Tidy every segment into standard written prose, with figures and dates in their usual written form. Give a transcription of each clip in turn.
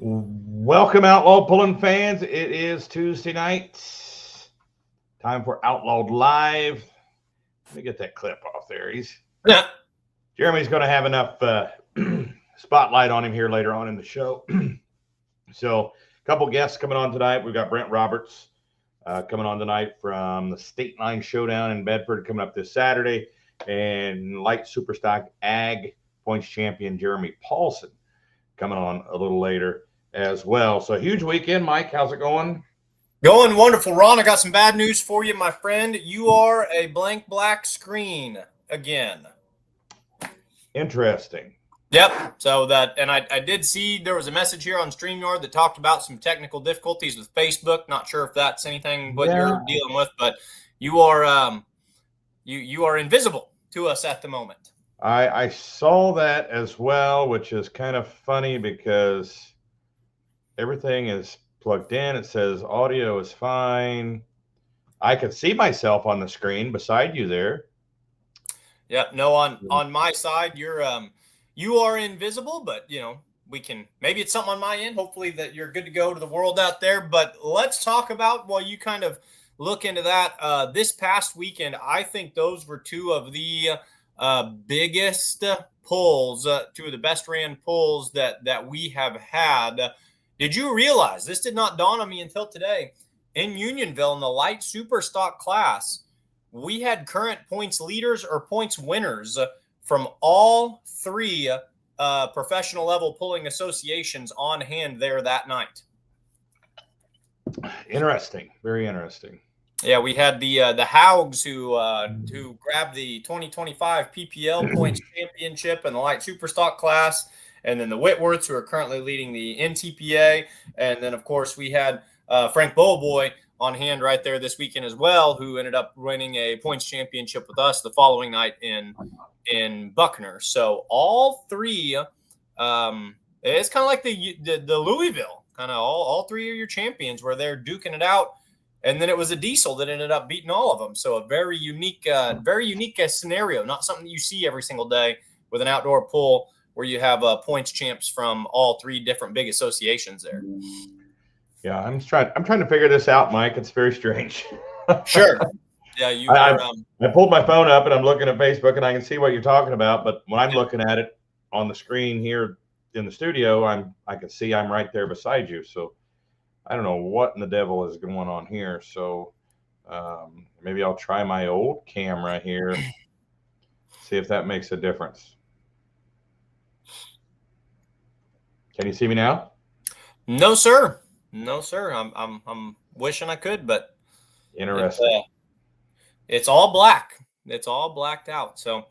Welcome, Outlaw pulling fans. It is Tuesday night. Time for Outlawed Live. Let me get that clip off there. Jeremy's going to have enough spotlight on him here later on in the show. So, a couple guests coming on tonight. We've got Brent Roberts coming on tonight from the Stateline Showdown in Bedford coming up this Saturday, and light superstock ag points champion Jeremy Paulsen coming on a little later as well. So, huge weekend. Mike, how's it going? Going wonderful, Ron. I got some bad news for you, my friend. You are a blank black screen again. Interesting. Yep. So that, and I did see there was a message here on StreamYard that talked about some technical difficulties with Facebook. Not sure if that's anything what you're dealing with, but you are you are invisible to us at the moment. I saw that as well, which is kind of funny because everything is plugged in. It says audio is fine. I could see myself on the screen beside you there. Yep. No, on my side, you are invisible, but we can, maybe it's something on my end. Hopefully that you're good to go to the world out there. But let's talk about, while you kind of look into that, this past weekend, I think those were two of the biggest pulls, two of the best ran pulls that we have had. Did you realize, this did not dawn on me until today, in Unionville in the light super stock class, we had current points leaders or points winners from all three professional level pulling associations on hand there that night. Interesting. Very interesting. Yeah, we had the Haugs who grabbed the 2025 PPL points championship in the light superstock class, and then the Whitworths, who are currently leading the NTPA, and then of course we had Frank Bowboy on hand right there this weekend as well, who ended up winning a points championship with us the following night in Buckner. So all three, it's kind of like the Louisville, kind of all three of your champions were there duking it out. And then it was a diesel that ended up beating all of them. So a very unique scenario, not something that you see every single day with an outdoor pull where you have points champs from all three different big associations there. Yeah, I'm trying to figure this out, Mike. It's very strange. Sure. Yeah, I pulled my phone up and I'm looking at Facebook and I can see what you're talking about. But when I'm looking at it on the screen here in the studio, I can see I'm right there beside you. So I don't know what in the devil is going on here. So maybe I'll try my old camera here, see if that makes a difference. Can you see me now? No, sir. No, sir. I'm wishing I could, but interesting. It's all black. It's all blacked out. So,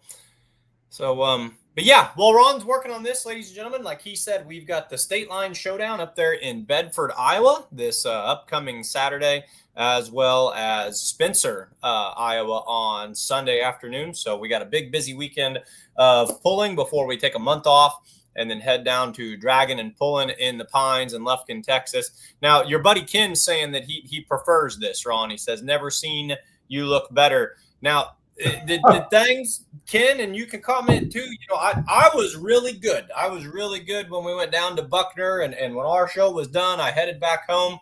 but yeah, while Ron's working on this, ladies and gentlemen, like he said, we've got the Stateline Showdown up there in Bedford, Iowa, this upcoming Saturday, as well as Spencer, Iowa on Sunday afternoon. So we got a big, busy weekend of pulling before we take a month off and then head down to Dragon and Pulling in the Pines in Lufkin, Texas. Now, your buddy Ken's saying that he prefers this, Ron. He says, never seen you look better. Now, the things, Ken, and you can comment too, I was really good. I was really good when we went down to Buckner, and when our show was done, I headed back home.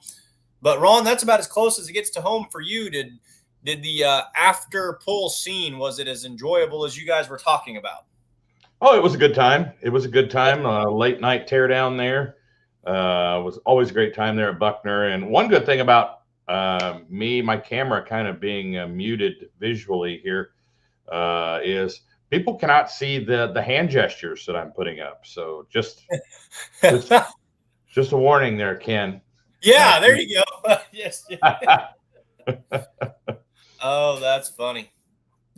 But Ron, that's about as close as it gets to home for you. Did the after pull scene, was it as enjoyable as you guys were talking about? Oh, it was a good time. It was a good time. Late night teardown there. Was always a great time there at Buckner. And one good thing about my camera kind of being muted visually here is people cannot see the hand gestures that I'm putting up. So just a warning there, Ken. Yeah, there you go. Yes. Oh, that's funny.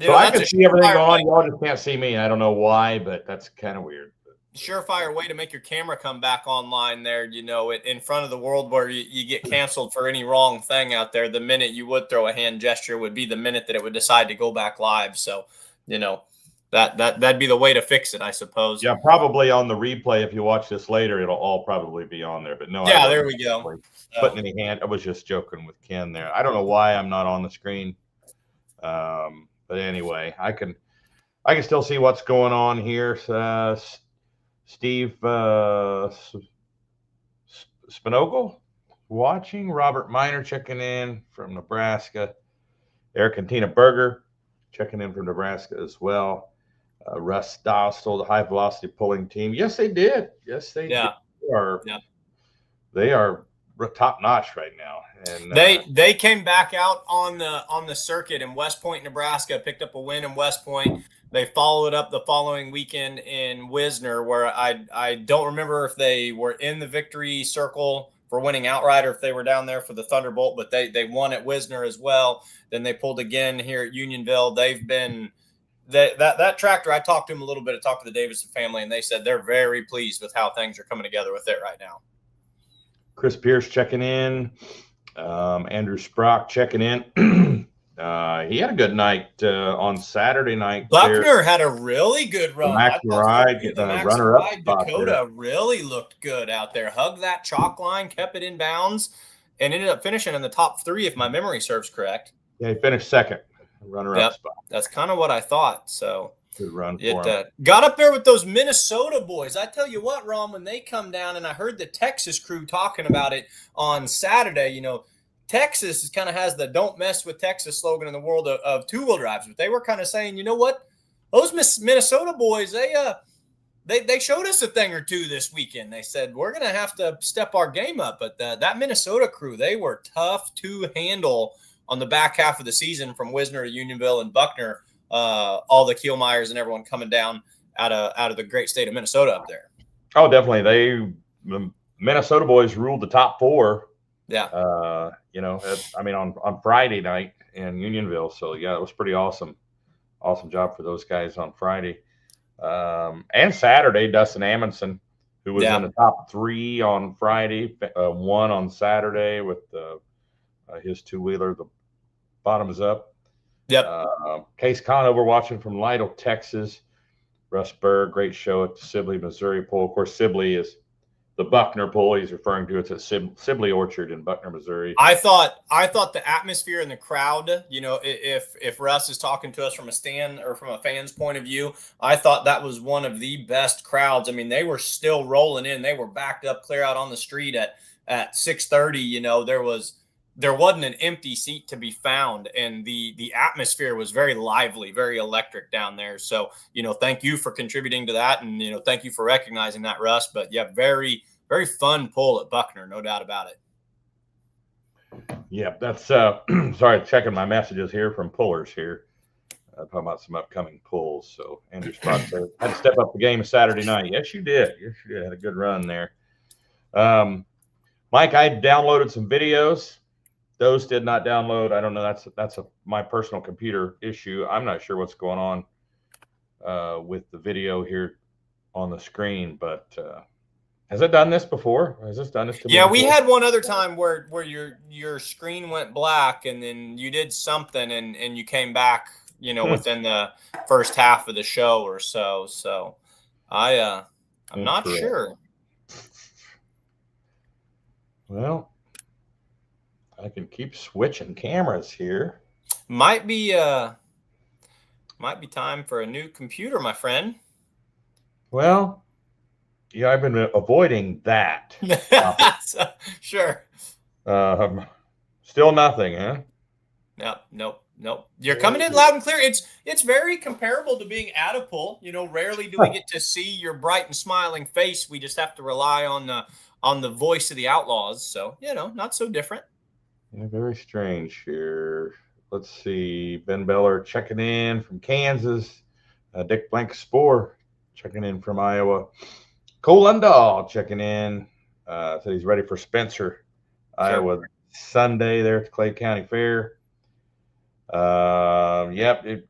So I can see everything going on. Y'all just can't see me. I don't know why, but that's kind of weird. Surefire way to make your camera come back online there, in front of the world where you get canceled for any wrong thing out there. The minute you would throw a hand gesture would be the minute that it would decide to go back live. So, that'd be the way to fix it, I suppose. Yeah, probably on the replay. If you watch this later, it'll all probably be on there. But no, yeah, there we go. Putting any hand, I was just joking with Ken there. I don't know why I'm not on the screen. But anyway, I can still see what's going on here. Steve Spinogle watching. Robert Miner checking in from Nebraska. Eric and Tina Berger checking in from Nebraska as well. Russ Dostal, the high velocity pulling team. Yes, they did. Yes, they did. They are top notch right now. And they came back out on the circuit in West Point, Nebraska, picked up a win in West Point. They followed up the following weekend in Wisner, where I don't remember if they were in the victory circle for winning outright or if they were down there for the Thunderbolt, but they won at Wisner as well. Then they pulled again here at Unionville. They've been that tractor. I talked to them a little bit. I talked to the Davidson family, and they said they're very pleased with how things are coming together with it right now. Chris Pierce checking in. Andrew Sprock checking in. He had a good night on Saturday night. Buckner had a really good run. Runner-up Dakota really looked good out there. Hugged that chalk line, kept it in bounds, and ended up finishing in the top 3, if my memory serves correct. Yeah, he finished second. Runner-up spot. That's kind of what I thought. So good run for him. Got up there with those Minnesota boys. I tell you what, Ron, when they come down, and I heard the Texas crew talking about it on Saturday, you know, Texas kind of has the "don't mess with Texas" slogan in the world of two-wheel drives, but they were kind of saying, you know what, those Minnesota boys, they showed us a thing or two this weekend. They said we're going to have to step our game up, but that Minnesota crew, they were tough to handle on the back half of the season from Wisner to Unionville and Buckner. All the Kielmeyers and everyone coming down out of the great state of Minnesota up there. Oh, definitely. The Minnesota boys ruled the top 4. Yeah. You know, on Friday night in Unionville. So yeah, it was pretty awesome. Awesome job for those guys on Friday. And Saturday, Dustin Amundsen, who was in the top 3 on Friday, won on Saturday with his two-wheeler. The bottom is up. Yep. Case Conover watching from Lytle, Texas. Russ Burr, great show at the Sibley, Missouri poll. Of course, Sibley is the Buckner poll he's referring to. It's at Sibley Orchard in Buckner, Missouri. I thought the atmosphere in the crowd, you know, if Russ is talking to us from a stand or from a fan's point of view, I thought that was one of the best crowds. I mean, they were still rolling in. They were backed up clear out on the street at 6:30. You know, there wasn't an empty seat to be found, and the atmosphere was very lively, very electric down there. So, you know, thank you for contributing to that, and, you know, thank you for recognizing that, Russ. But yeah, very, very fun pull at Buckner, no doubt about it. Yeah, that's sorry, checking my messages here from pullers here. Talking about some upcoming pulls. So Andrew Sprock said, had to step up the game Saturday night. Yes, you did. Yes, you did. Had a good run there. Mike, I downloaded some videos. Those did not download. I don't know. That's my personal computer issue. I'm not sure what's going on with the video here on the screen. But has it done this before? Has this done this to me? Yeah, we had one other time where your screen went black, and then you did something, and you came back, you know, within the first half of the show or so. So I'm not sure. Well, I can keep switching cameras here. Might be time for a new computer, my friend. Well, yeah, I've been avoiding that. Sure. Still nothing, huh? Nope. You're coming in loud and clear. It's very comparable to being at a pull. You know, rarely do we get to see your bright and smiling face. We just have to rely on the voice of the Outlaws. So, you know, not so different. Yeah, very strange here. Let's see. Ben Beller checking in from Kansas. Dick Blank-Spore checking in from Iowa. Cole Lundahl checking in. Said he's ready for Spencer, Iowa, Sunday there at the Clay County Fair. Yep.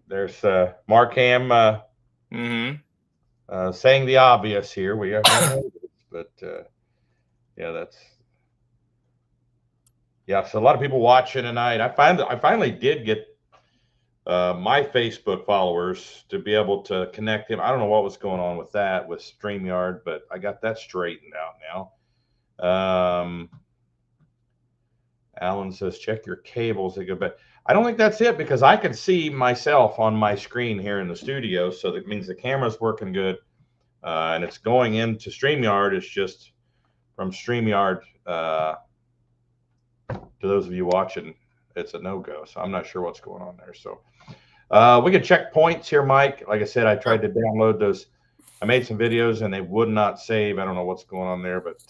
There's Mark Ham saying the obvious here. We have but yeah, that's. Yeah, so a lot of people watching tonight. I finally did get my Facebook followers to be able to connect him. I don't know what was going on with that with StreamYard, but I got that straightened out now. Alan says, check your cables. They go back. I don't think that's it because I can see myself on my screen here in the studio. So that means the camera's working good. And it's going into StreamYard. It's just from StreamYard. To those of you watching, it's a no-go. So I'm not sure what's going on there. So we can check points here, Mike. Like I said, I tried to download those. I made some videos and they would not save. I don't know what's going on there, but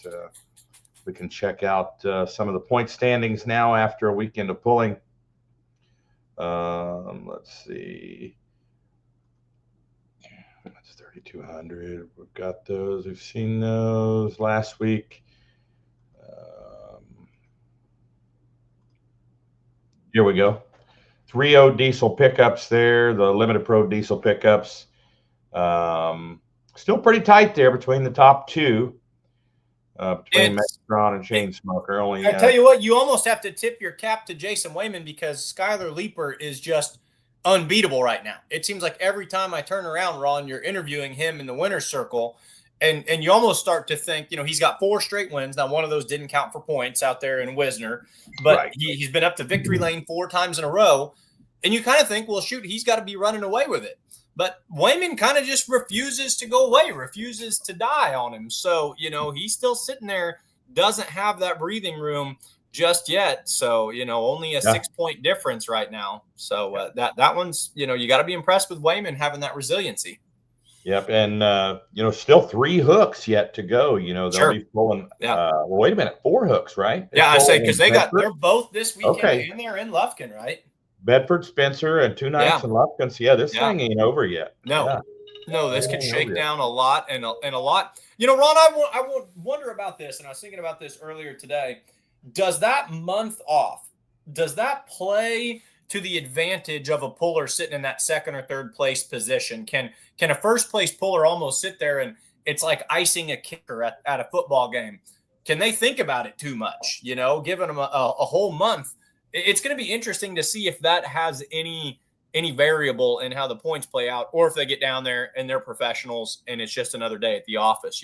we can check out some of the point standings now after a weekend of pulling. Let's see. That's 3,200. We've got those. We've seen those last week. Here we go. 3.0 diesel pickups there, the Limited Pro diesel pickups. Still pretty tight there between the top two, between Metron and Chain Smoker. I tell you what, you almost have to tip your cap to Jason Wayman because Skylar Leeper is just unbeatable right now. It seems like every time I turn around, Ron, you're interviewing him in the winner's circle, and you almost start to think, he's got 4 straight wins. Now, one of those didn't count for points out there in Wisner, but right. He's been up to victory lane 4 times in a row. And you kind of think, well, shoot, he's got to be running away with it. But Wayman kind of just refuses to go away, refuses to die on him. So, he's still sitting there, doesn't have that breathing room just yet. So, only a 6-point difference right now. So that one's, you got to be impressed with Wayman having that resiliency. Yep. And, still 3 hooks yet to go. They'll be pulling. Well, wait a minute. 4 hooks, right? Yeah, I say, because they're both this weekend and they're in Lufkin, right? Bedford, Spencer, and 2 nights in Lufkin. So, this thing ain't over yet. No, this could shake down a lot and a lot. Ron, I wonder about this, and I was thinking about this earlier today. Does that month off, does that play to the advantage of a puller sitting in that 2nd or 3rd place position? Can a first place puller almost sit there and it's like icing a kicker at a football game? Can they think about it too much? Giving them a whole month. It's going to be interesting to see if that has any variable in how the points play out, or if they get down there and they're professionals and it's just another day at the office,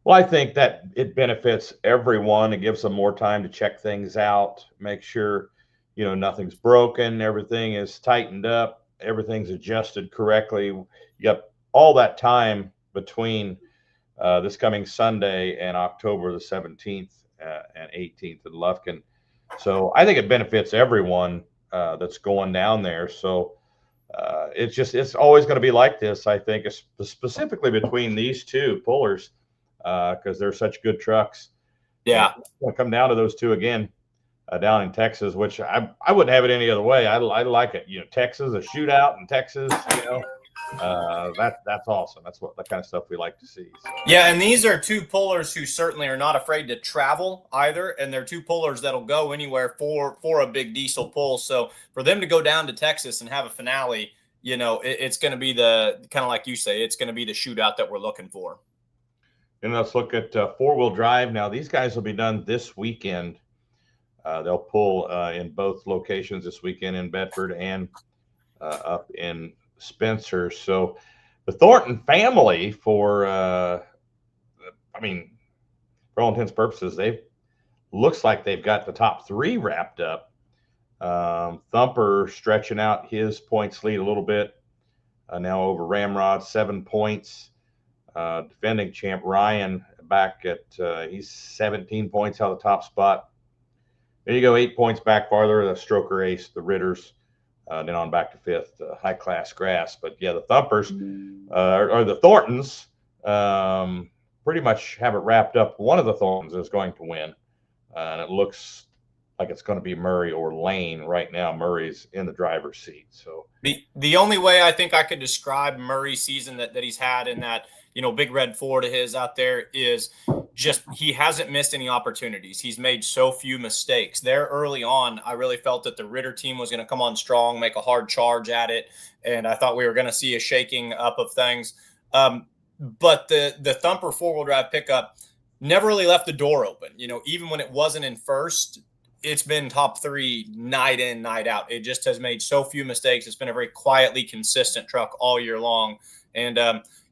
Well, I think that it benefits everyone. It gives them more time to check things out, make sure, nothing's broken, everything is tightened up, everything's adjusted correctly. You got all that time between this coming Sunday and October the 17th and 18th in Lufkin. So I think it benefits everyone that's going down there. So it's always going to be like this, I think, specifically between these 2 pullers, because they're such good trucks. Yeah. It's going to come down to those 2 again down in Texas, which I wouldn't have it any other way. I like it. Texas, a shootout in Texas, that's awesome. That's the kind of stuff we like to see. So. Yeah, and these are 2 pullers who certainly are not afraid to travel either, and they're 2 pullers that'll go anywhere for a big diesel pull. So for them to go down to Texas and have a finale, it's going to be the kind of like you say, it's going to be the shootout that we're looking for. And let's look at 4-wheel drive. Now, these guys will be done this weekend. They'll pull in both locations this weekend in Bedford and up in Spencer. So the Thornton family, for all intents and purposes, looks like they've got the top 3 wrapped up. Thumper stretching out his points lead a little bit now over Ramrod, 7 points. Defending champ Ryan back at he's 17 points out of the top spot. There you go, 8 points back farther. The Stroker Ace, the Ritters, then on back to 5th, High Class Grass. But yeah, the Thumpers or the Thorntons pretty much have it wrapped up. One of the Thorntons is going to win, and it looks like it's going to be Murray or Lane right now. Murray's in the driver's seat. So the only way I think I could describe Murray's season that he's had in that big red Ford of his out there is just he hasn't missed any opportunities. He's made so few mistakes. There early on, I really felt that the Ritter team was going to come on strong, make a hard charge at it, and I thought we were going to see a shaking up of things. But the Thumper 4-wheel drive pickup never really left the door open. Even when it wasn't in first, it's been top 3 night in, night out. It just has made so few mistakes. It's been a very quietly consistent truck all year long. And,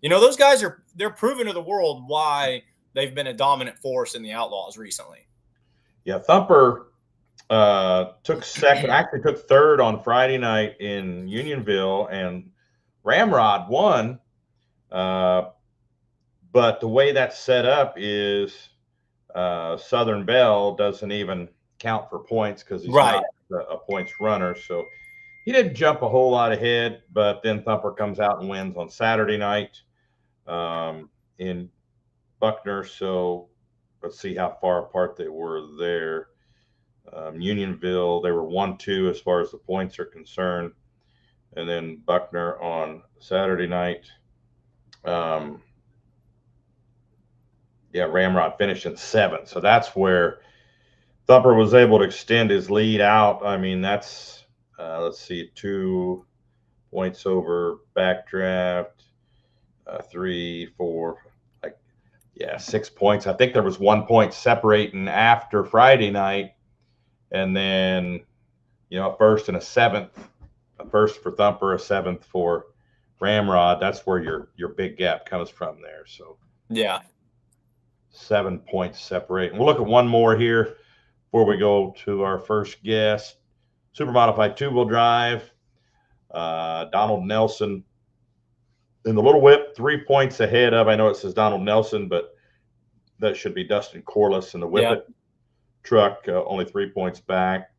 those guys they're proving to the world why they've been a dominant force in the Outlaws recently. Yeah, Thumper took second, actually took third on Friday night in Unionville, and Ramrod won. But the way that's set up is Southern Belle doesn't even count for points because he's Right. not a points runner. So he didn't jump a whole lot ahead, but then Thumper comes out and wins on Saturday night in Buckner. So let's see how far apart they were there. Unionville, they were 1-2 as far as the points are concerned. And then Buckner on Saturday night. Ramrod finished in 7th. So that's where Thumper was able to extend his lead out. I mean, that's, let's see, 2 points over backdraft, 3, 4, 6 points. I think there was 1 point separating after Friday night. And then, a 1st and a 7th, a 1st for Thumper, a 7th for Ramrod. That's where your big gap comes from there. So, yeah. 7 points separate. And we'll look at one more here before we go to our first guest. Super modified 2-wheel drive. Donald Nelson in the little whip, 3 points ahead of, I know it says Donald Nelson, but that should be Dustin Corliss in the whippet truck, only 3 points back.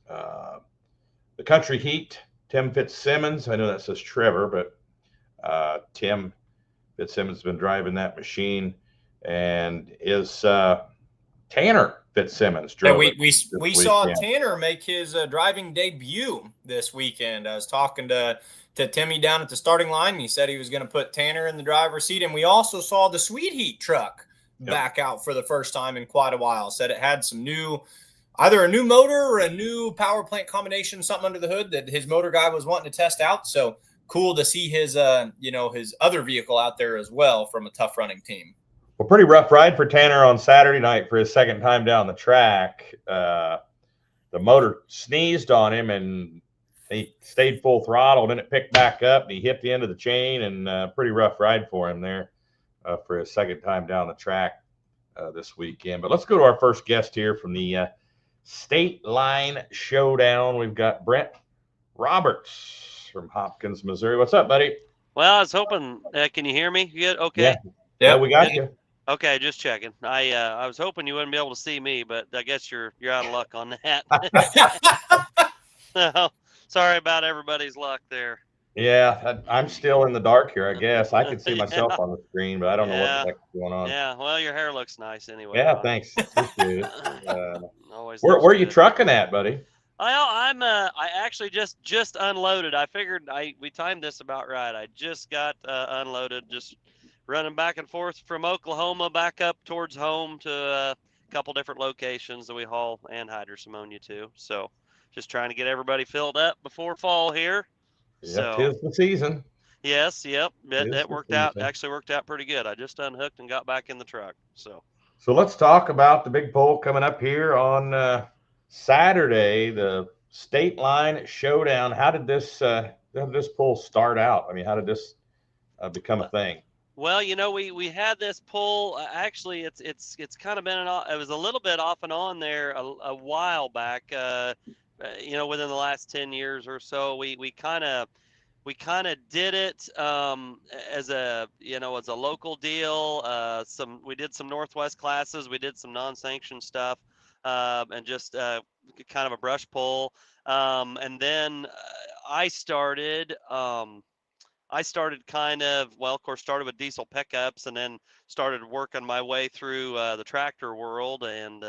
The Country Heat, Tim Fitzsimmons. I know that says Trevor, but Tim Fitzsimmons has been driving that machine. And is Tanner Fitzsimmons drove we saw Tanner make his driving debut this weekend. I was talking to Timmy down at the starting line, and he said he was going to put Tanner in the driver's seat. And we also saw the Sweet Heat truck back out for the first time in quite a while. Said it had some either a new motor or a new power plant combination, something under the hood that his motor guy was wanting to test out. So cool to see his his other vehicle out there as well from a tough running team. Well, pretty rough ride for Tanner on Saturday night for his second time down the track. The motor sneezed on him and he stayed full throttle. Then it picked back up and he hit the end of the chain, and pretty rough ride for him there for his second time down the track this weekend. But let's go to our first guest here from the Stateline Showdown. We've got Brent Roberts from Hopkins, Missouri. What's up, buddy? Well, I was hoping, can you hear me? You good? Okay. Yeah, we got you. Okay, just checking. I was hoping you wouldn't be able to see me, but I guess you're out of luck on that. So, sorry about everybody's luck there. Yeah, I'm still in the dark here, I guess. I can see myself on the screen, but I don't know what the heck's going on. Yeah, well, your hair looks nice anyway. Yeah, thanks. Appreciate it. Always where are you trucking at, buddy? I actually just unloaded. I figured we timed this about right. I just got unloaded, just running back and forth from Oklahoma back up towards home to a couple different locations that we haul anhydrous ammonia to. So just trying to get everybody filled up before fall here. Yeah, 'tis the season. Yes, yep. That worked out. Actually worked out pretty good. I just unhooked and got back in the truck. So let's talk about the big poll coming up here on Saturday, the Stateline Showdown. How did this poll start out? I mean, how did this become a thing? Well, we had this poll. Actually, it's kind of been it was a little bit off and on there a while back. Within the last 10 years or so, we kind of did it as a local deal. We did some Northwest classes, we did some non-sanctioned stuff, and just kind of a brush pull. And then I started of course, started with diesel pickups and then started working my way through the tractor world. And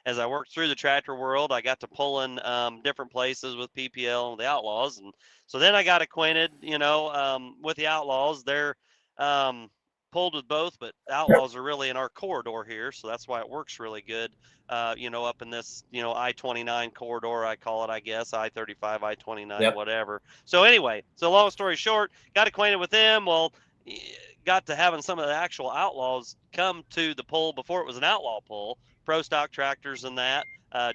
as I worked through the tractor world, I got to pulling different places with PPL and the Outlaws. And so then I got acquainted, with the Outlaws. They're pulled with both, but Outlaws are really in our corridor here. So that's why it works really good, up in this, I-29 corridor, I call it, I guess, I-35, I-29, whatever. So anyway, so long story short, got acquainted with them. Well, got to having some of the actual Outlaws come to the pull before it was an outlaw pull, pro stock tractors and that,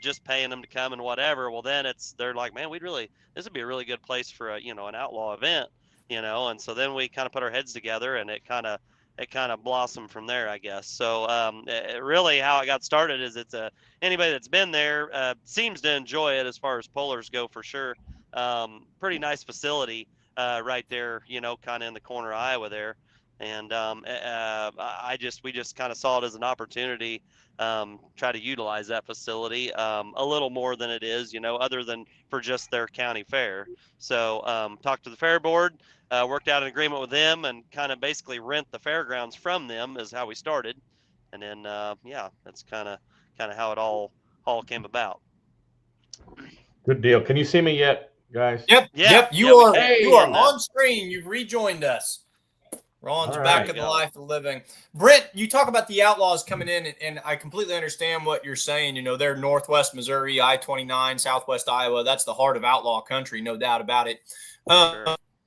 just paying them to come and whatever. Well, then they're like, man, this would be a really good place for an outlaw event, and so then we kind of put our heads together and it kind of blossomed from there, I guess. So really how it got started is anybody that's been there seems to enjoy it as far as pullers go, for sure. Pretty nice facility right there, kind of in the corner of Iowa there. And we just kind of saw it as an opportunity, try to utilize that facility a little more than it is, other than for just their county fair. So talked to the fair board, worked out an agreement with them, and kind of basically rent the fairgrounds from them is how we started. And then that's kind of how it all came about. Good deal. Can you see me yet, guys? Yep. Yeah. Yep. You are on screen. You've rejoined us. Ron's back in the life of the living. Brent, you talk about the Outlaws coming in, and I completely understand what you're saying. They're Northwest Missouri, I-29, Southwest Iowa. That's the heart of outlaw country, no doubt about it. Sure.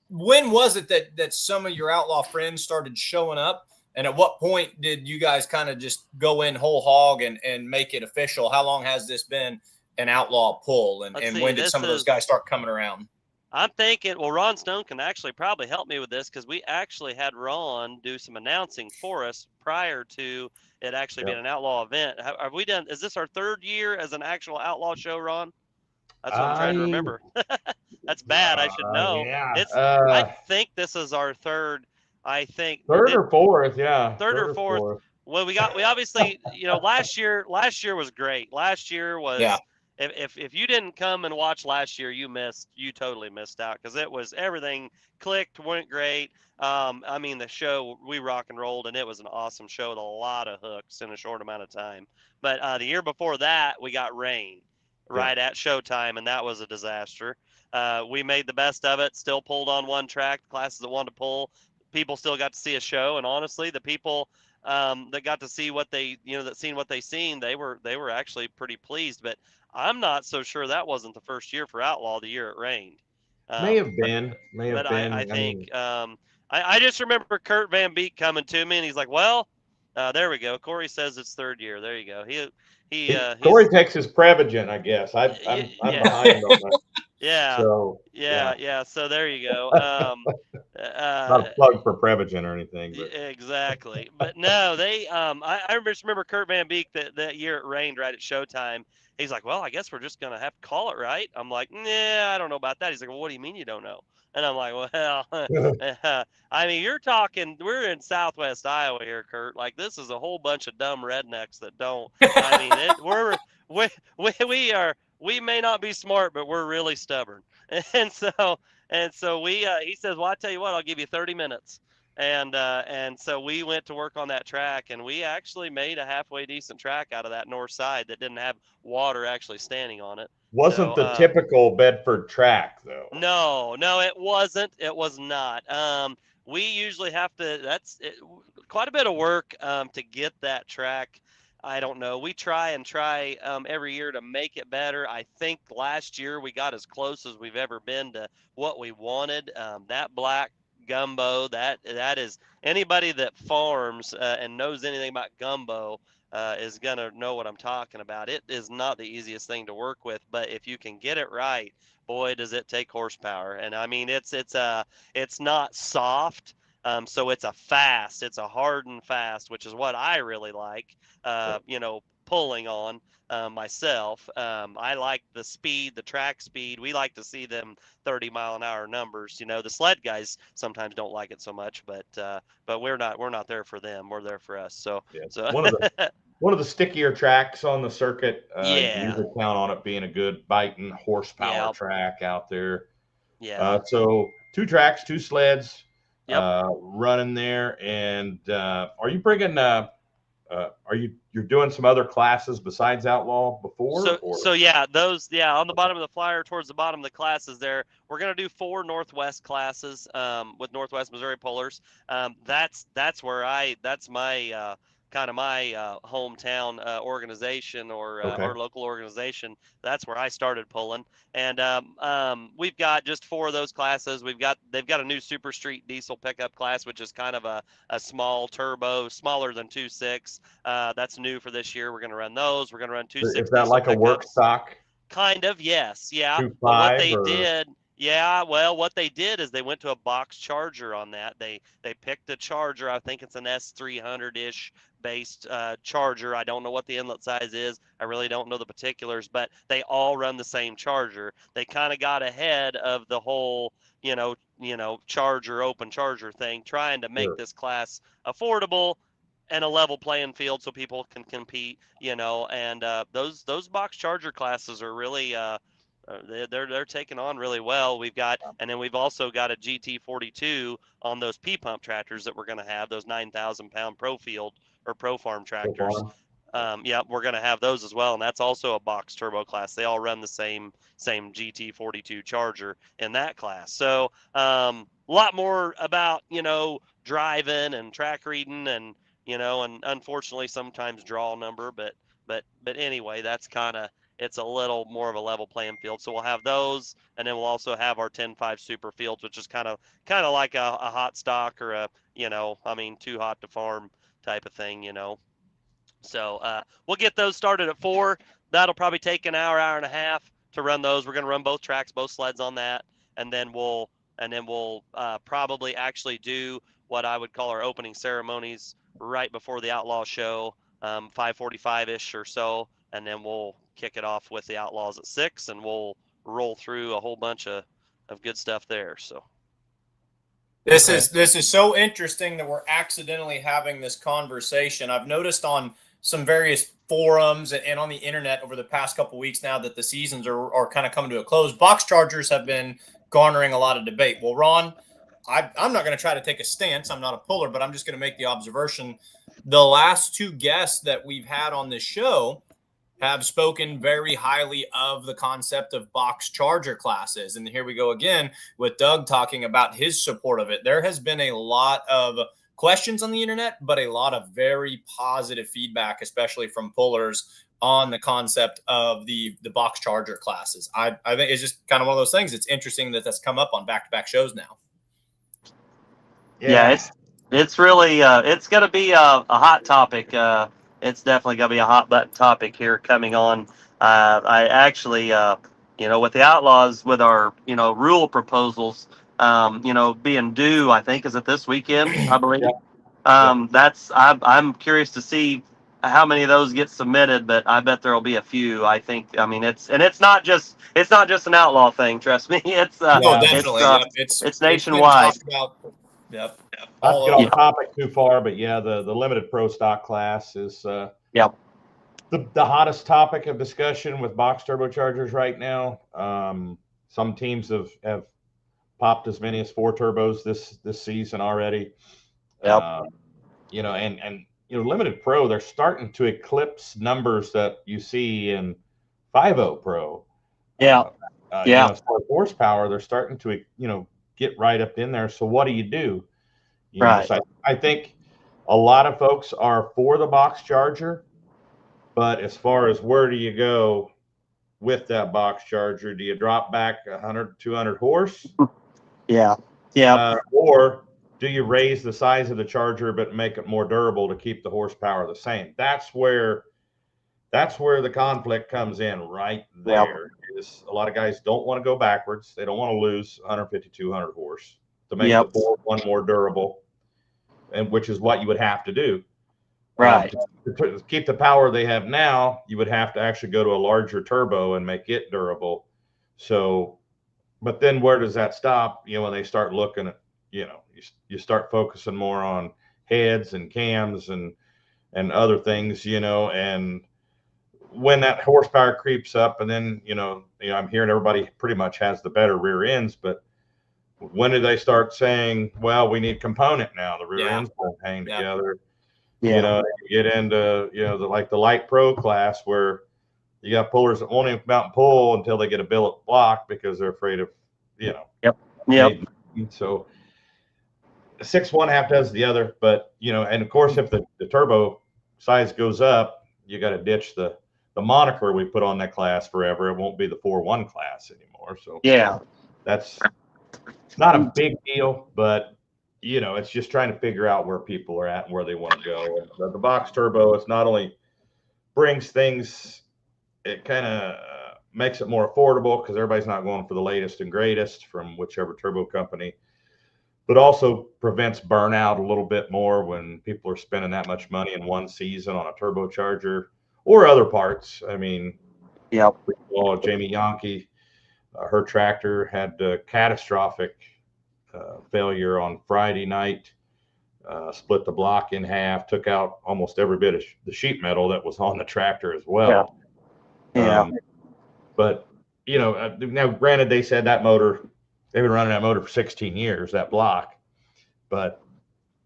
When was it that some of your outlaw friends started showing up? And at what point did you guys kind of just go in whole hog and make it official? How long has this been an outlaw pull? And when did some of those guys start coming around? I'm thinking, well, Ron Stone can actually probably help me with this because we actually had Ron do some announcing for us prior to it actually being an outlaw event. Have we done? Is this our third year as an actual outlaw show, Ron? That's what I'm trying to remember. That's bad. I should know. Yeah. I think this is our third. I think third or fourth. Yeah. Third or fourth. Well, we obviously, last year was great. Last year was. Yeah. If you didn't come and watch last year, you totally missed out because it was everything clicked, went great. The show, we rock and rolled, and it was an awesome show with a lot of hooks in a short amount of time. But the year before that, we got rain right at showtime, and that was a disaster. We made the best of it, still pulled on one track, the classes that wanted to pull. People still got to see a show, and honestly, the people that got to see what they, that seen what they seen, they were actually pretty pleased. But I'm not so sure that wasn't the first year for Outlaw, the year it rained. May have been. I think I just remember Kurt Van Beek coming to me, and he's like, "Well, there we go. Corey says it's third year. There you go." Corey takes his Prevagen, I guess. I'm behind on that. Yeah. So, yeah. So there you go. Not a plug for Prevagen or anything. But. Exactly. But no, they. I just remember Kurt Van Beek that year it rained right at showtime. He's like, well, I guess we're just gonna have to call it, right? I'm like, nah, I don't know about that. He's like, well, what do you mean you don't know? And I'm like, well, you're talking. We're in Southwest Iowa here, Kurt. Like this is a whole bunch of dumb rednecks that don't. We may not be smart, but we're really stubborn. And so he says, well, I tell you what, I'll give you 30 minutes. And so we went to work on that track, and we actually made a halfway decent track out of that north side that didn't have water actually standing on it. Wasn't the typical Bedford track, though. No, it wasn't. It was not. We usually have to, quite a bit of work to get that track. I don't know. We try every year to make it better. I think last year we got as close as we've ever been to what we wanted. That black gumbo, that is, anybody that farms and knows anything about gumbo is gonna know what I'm talking about. It is not the easiest thing to work with, but if you can get it right, boy, does it take horsepower. And it's not soft. So it's a hardened fast, which is what I really like, pulling on myself. I like the speed, the track speed. We like to see them 30-mile-an-hour numbers. The sled guys sometimes don't like it so much, but we're not there for them. We're there for us. So one of the stickier tracks on the circuit. You Yeah. usually count on it being a good biting horsepower Yep. track out there. Yeah. So 2 tracks, 2 sleds. Yep. Running there, and are you bringing? You're doing some other classes besides Outlaw before? So yeah, those on the bottom of the flyer towards the bottom of the classes there, we're gonna do 4 Northwest classes with Northwest Missouri Pullers. That's my kind of my hometown organization or our local organization. That's where I started pulling, and we've got just 4 of those classes. They've got a new Super Street diesel pickup class, which is kind of a small turbo, smaller than 2.6. That's new for this year. We're going to run those. We're going to run 2.6. Is that like a work stock? Kind of, yes, yeah. 2.5 what they did. Yeah, well, what they did is they went to a box charger on that. They picked a charger. I think it's an S300-ish based charger. I don't know what the inlet size is. I really don't know the particulars, but they all run the same charger. They kind of got ahead of the whole, charger, open charger thing, trying to make Sure. this class affordable and a level playing field so people can compete, and those box charger classes are really they're taking on really well. And then we've also got a GT42 on those P pump tractors that we're going to have, those 9,000-pound Pro Field or Pro Farm tractors. Yeah, we're going to have those as well, and that's also a box turbo class. They all run the same GT42 charger in that class. So a lot more about driving and track reading and and unfortunately sometimes draw number, but anyway, that's kind of, it's a little more of a level playing field. So we'll have those, and then we'll also have our 10.5 super fields, which is kind of like a hot stock or too hot to farm type of thing, So we'll get those started at 4. That'll probably take an hour and a half to run those. We're going to run both tracks, both sleds on that, and then we'll probably actually do what I would call our opening ceremonies right before the Outlaw show, 5:45-ish or so, and then we'll kick it off with the Outlaws at 6, and we'll roll through a whole bunch of good stuff there. So this is so interesting that we're accidentally having this conversation. I've noticed on some various forums and on the internet over the past couple of weeks now that the seasons are kind of coming to a close. Box chargers have been garnering a lot of debate. Well, Ron, I'm not going to try to take a stance. I'm not a puller, but I'm just going to make the observation. The last 2 guests that we've had on this show have spoken very highly of the concept of box charger classes. And here we go again with Doug talking about his support of it. There has been a lot of questions on the internet, but a lot of very positive feedback, especially from pullers, on the concept of the box charger classes. I think it's just kind of one of those things. It's interesting that that's come up on back-to-back shows now. Yeah, it's really it's going to be a hot topic. It's definitely going to be a hot button topic here coming on. I actually, with the Outlaws, with our rule proposals, being due, I think, is it this weekend? I believe. I'm curious to see how many of those get submitted, but I bet there will be a few. I think. I mean, it's not just an Outlaw thing. Trust me. It's definitely. It's nationwide. Yep. Not to get off topic too far, but yeah, the limited pro stock class is the hottest topic of discussion with box turbochargers right now. Some teams have popped as many as 4 turbos this season already. And limited pro, they're starting to eclipse numbers that you see in 5.0 pro. As far as horsepower, they're starting to get right up in there. So what do you do? So I think a lot of folks are for the box charger, but as far as where do you go with that box charger? Do you drop back 100, 200 horse? Or do you raise the size of the charger but make it more durable to keep the horsepower the same? That's where the conflict comes in right there. Is a lot of guys don't want to go backwards. They don't want to lose 150, 200 horse to make the 4.1 more durable, and which is what you would have to do. To keep the power they have now, you would have to actually go to a larger turbo and make it durable. So, but then where does that stop? When they start looking at, you start focusing more on heads and cams and other things, and when that horsepower creeps up, and then I'm hearing everybody pretty much has the better rear ends, but when do they start saying, well, we need component now? The rear ends won't hang together. You get into the light pro class where you got pullers that won't even come out and pull until they get a billet block because they're afraid of So 6.1 half does the other, but and of course if the turbo size goes up, you got to ditch the moniker we put on that class forever. It won't be the 4.1 class anymore. So that's not a big deal, but it's just trying to figure out where people are at and where they want to go. And the box turbo, it's not only brings things, it kind of makes it more affordable because everybody's not going for the latest and greatest from whichever turbo company, but also prevents burnout a little bit more when people are spending that much money in one season on a turbocharger or other parts. I mean, Yep. well, Jamie Yankee, her tractor had catastrophic failure on Friday night, split the block in half, took out almost every bit of the sheet metal that was on the tractor as well. Yeah. But, now granted, they said that motor, they've been running that motor for 16 years, that block, but,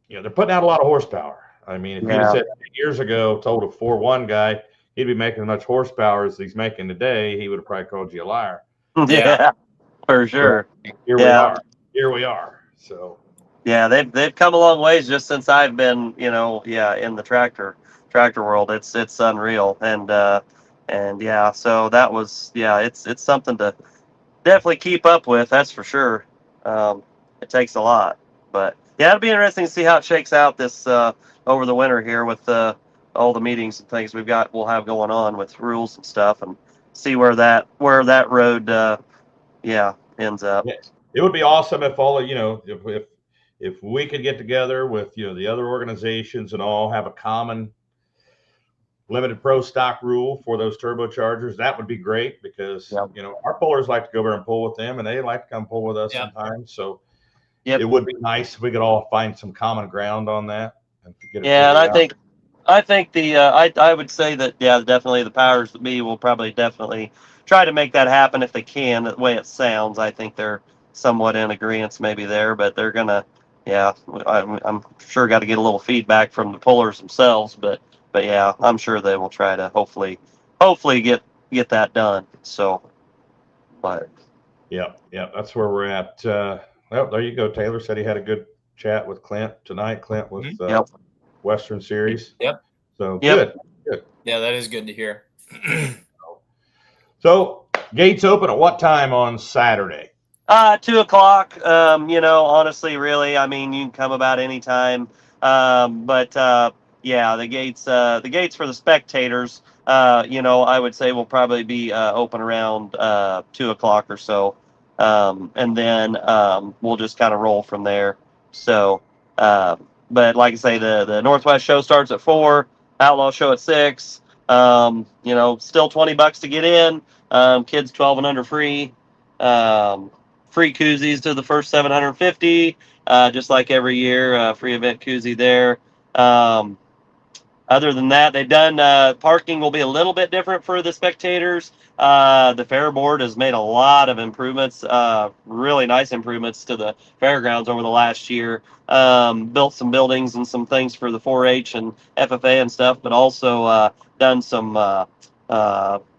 they're putting out a lot of horsepower. I mean, if you'd have said years ago, told a 4.1 guy he'd be making as much horsepower as he's making today, he would have probably called you a liar. Yeah, for sure. But here we are. So yeah, they've come a long ways just since I've been, in the tractor world. It's unreal. And yeah, so that was, it's something to definitely keep up with, that's for sure. It takes a lot, but yeah, it'll be interesting to see how it shakes out this over the winter here with all the meetings and things we'll have going on with rules and stuff, and see where that road ends up. yeah, it would be awesome if all of if we could get together with the other organizations and all have a common limited pro stock rule for those turbochargers. That would be great because our pullers like to go over and pull with them, and they like to come pull with us sometimes. So it would be nice if we could all find some common ground on that and get it. Yeah, and I think I would say that definitely the powers that be will probably definitely try to make that happen if they can. The way it sounds, I think they're somewhat in agreement maybe there, but they're gonna I'm sure got to get a little feedback from the pullers themselves, but yeah, I'm sure they will try to hopefully get that done. So, but yeah, that's where we're at. Well, there you go. Taylor said he had a good chat with Clint tonight. Clint with Western Series. Yep. So good. Yeah, that is good to hear. So gates open at what time on Saturday? 2:00. Honestly, really, I mean, you can come about any time. But the gates for the spectators, I would say will probably be open around 2:00 or so. And then we'll just kind of roll from there. So, but like I say, the Northwest show starts at 4, Outlaw show at 6. Still $20 to get in. Kids 12 and under free. Free koozies to the first 750, just like every year, free event koozie there. Other than that, they've done parking will be a little bit different for the spectators. The fair board has made a lot of improvements, really nice improvements to the fairgrounds over the last year. Built some buildings and some things for the 4-H and FFA and stuff, but also done some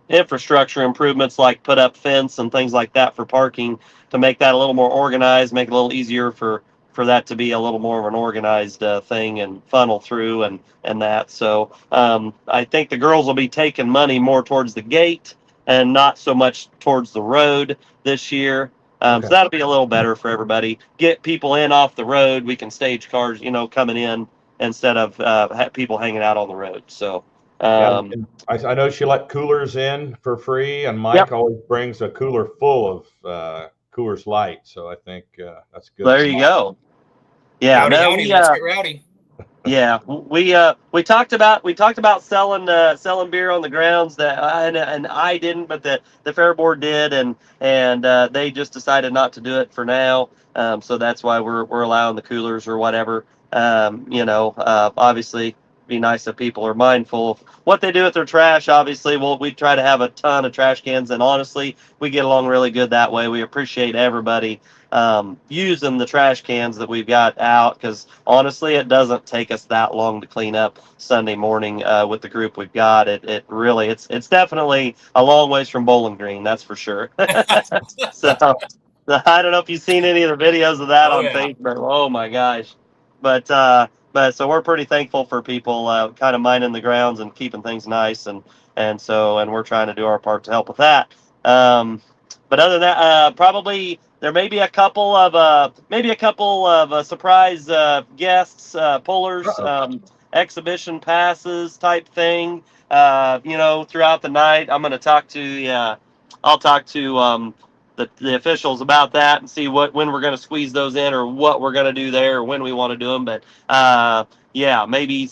infrastructure improvements like put up fence and things like that for parking to make that a little more organized, make it a little easier for that to be a little more of an organized thing and funnel through and that. So I think the girls will be taking money more towards the gate and not so much towards the road this year. So that'll be a little better for everybody. Get people in off the road. We can stage cars, coming in instead of people hanging out on the road. So I know she let coolers in for free, and Mike always brings a cooler full of Coors Light. So I think that's good. There you go. Yeah, howdy, let's get rowdy. Yeah, we talked about selling beer on the grounds that and I didn't, but the fair board did, and they just decided not to do it for now. So that's why we're allowing the coolers or whatever. Obviously, be nice if people are mindful of what they do with their trash. Obviously, we try to have a ton of trash cans, and honestly, we get along really good that way. We appreciate everybody using the trash cans that we've got out, because honestly, it doesn't take us that long to clean up Sunday morning with the group we've got. It really, it's definitely a long ways from Bowling Green, that's for sure. So I don't know if you've seen any of the videos of that on Facebook. Oh my gosh. But so we're pretty thankful for people kind of minding the grounds and keeping things nice, and we're trying to do our part to help with that. But other than that, probably there may be a couple of surprise guests, pullers, exhibition passes type thing. Throughout the night, I'm going to talk to I'll talk to the officials about that and see when we're going to squeeze those in or what we're going to do there or when we want to do them. But yeah, maybe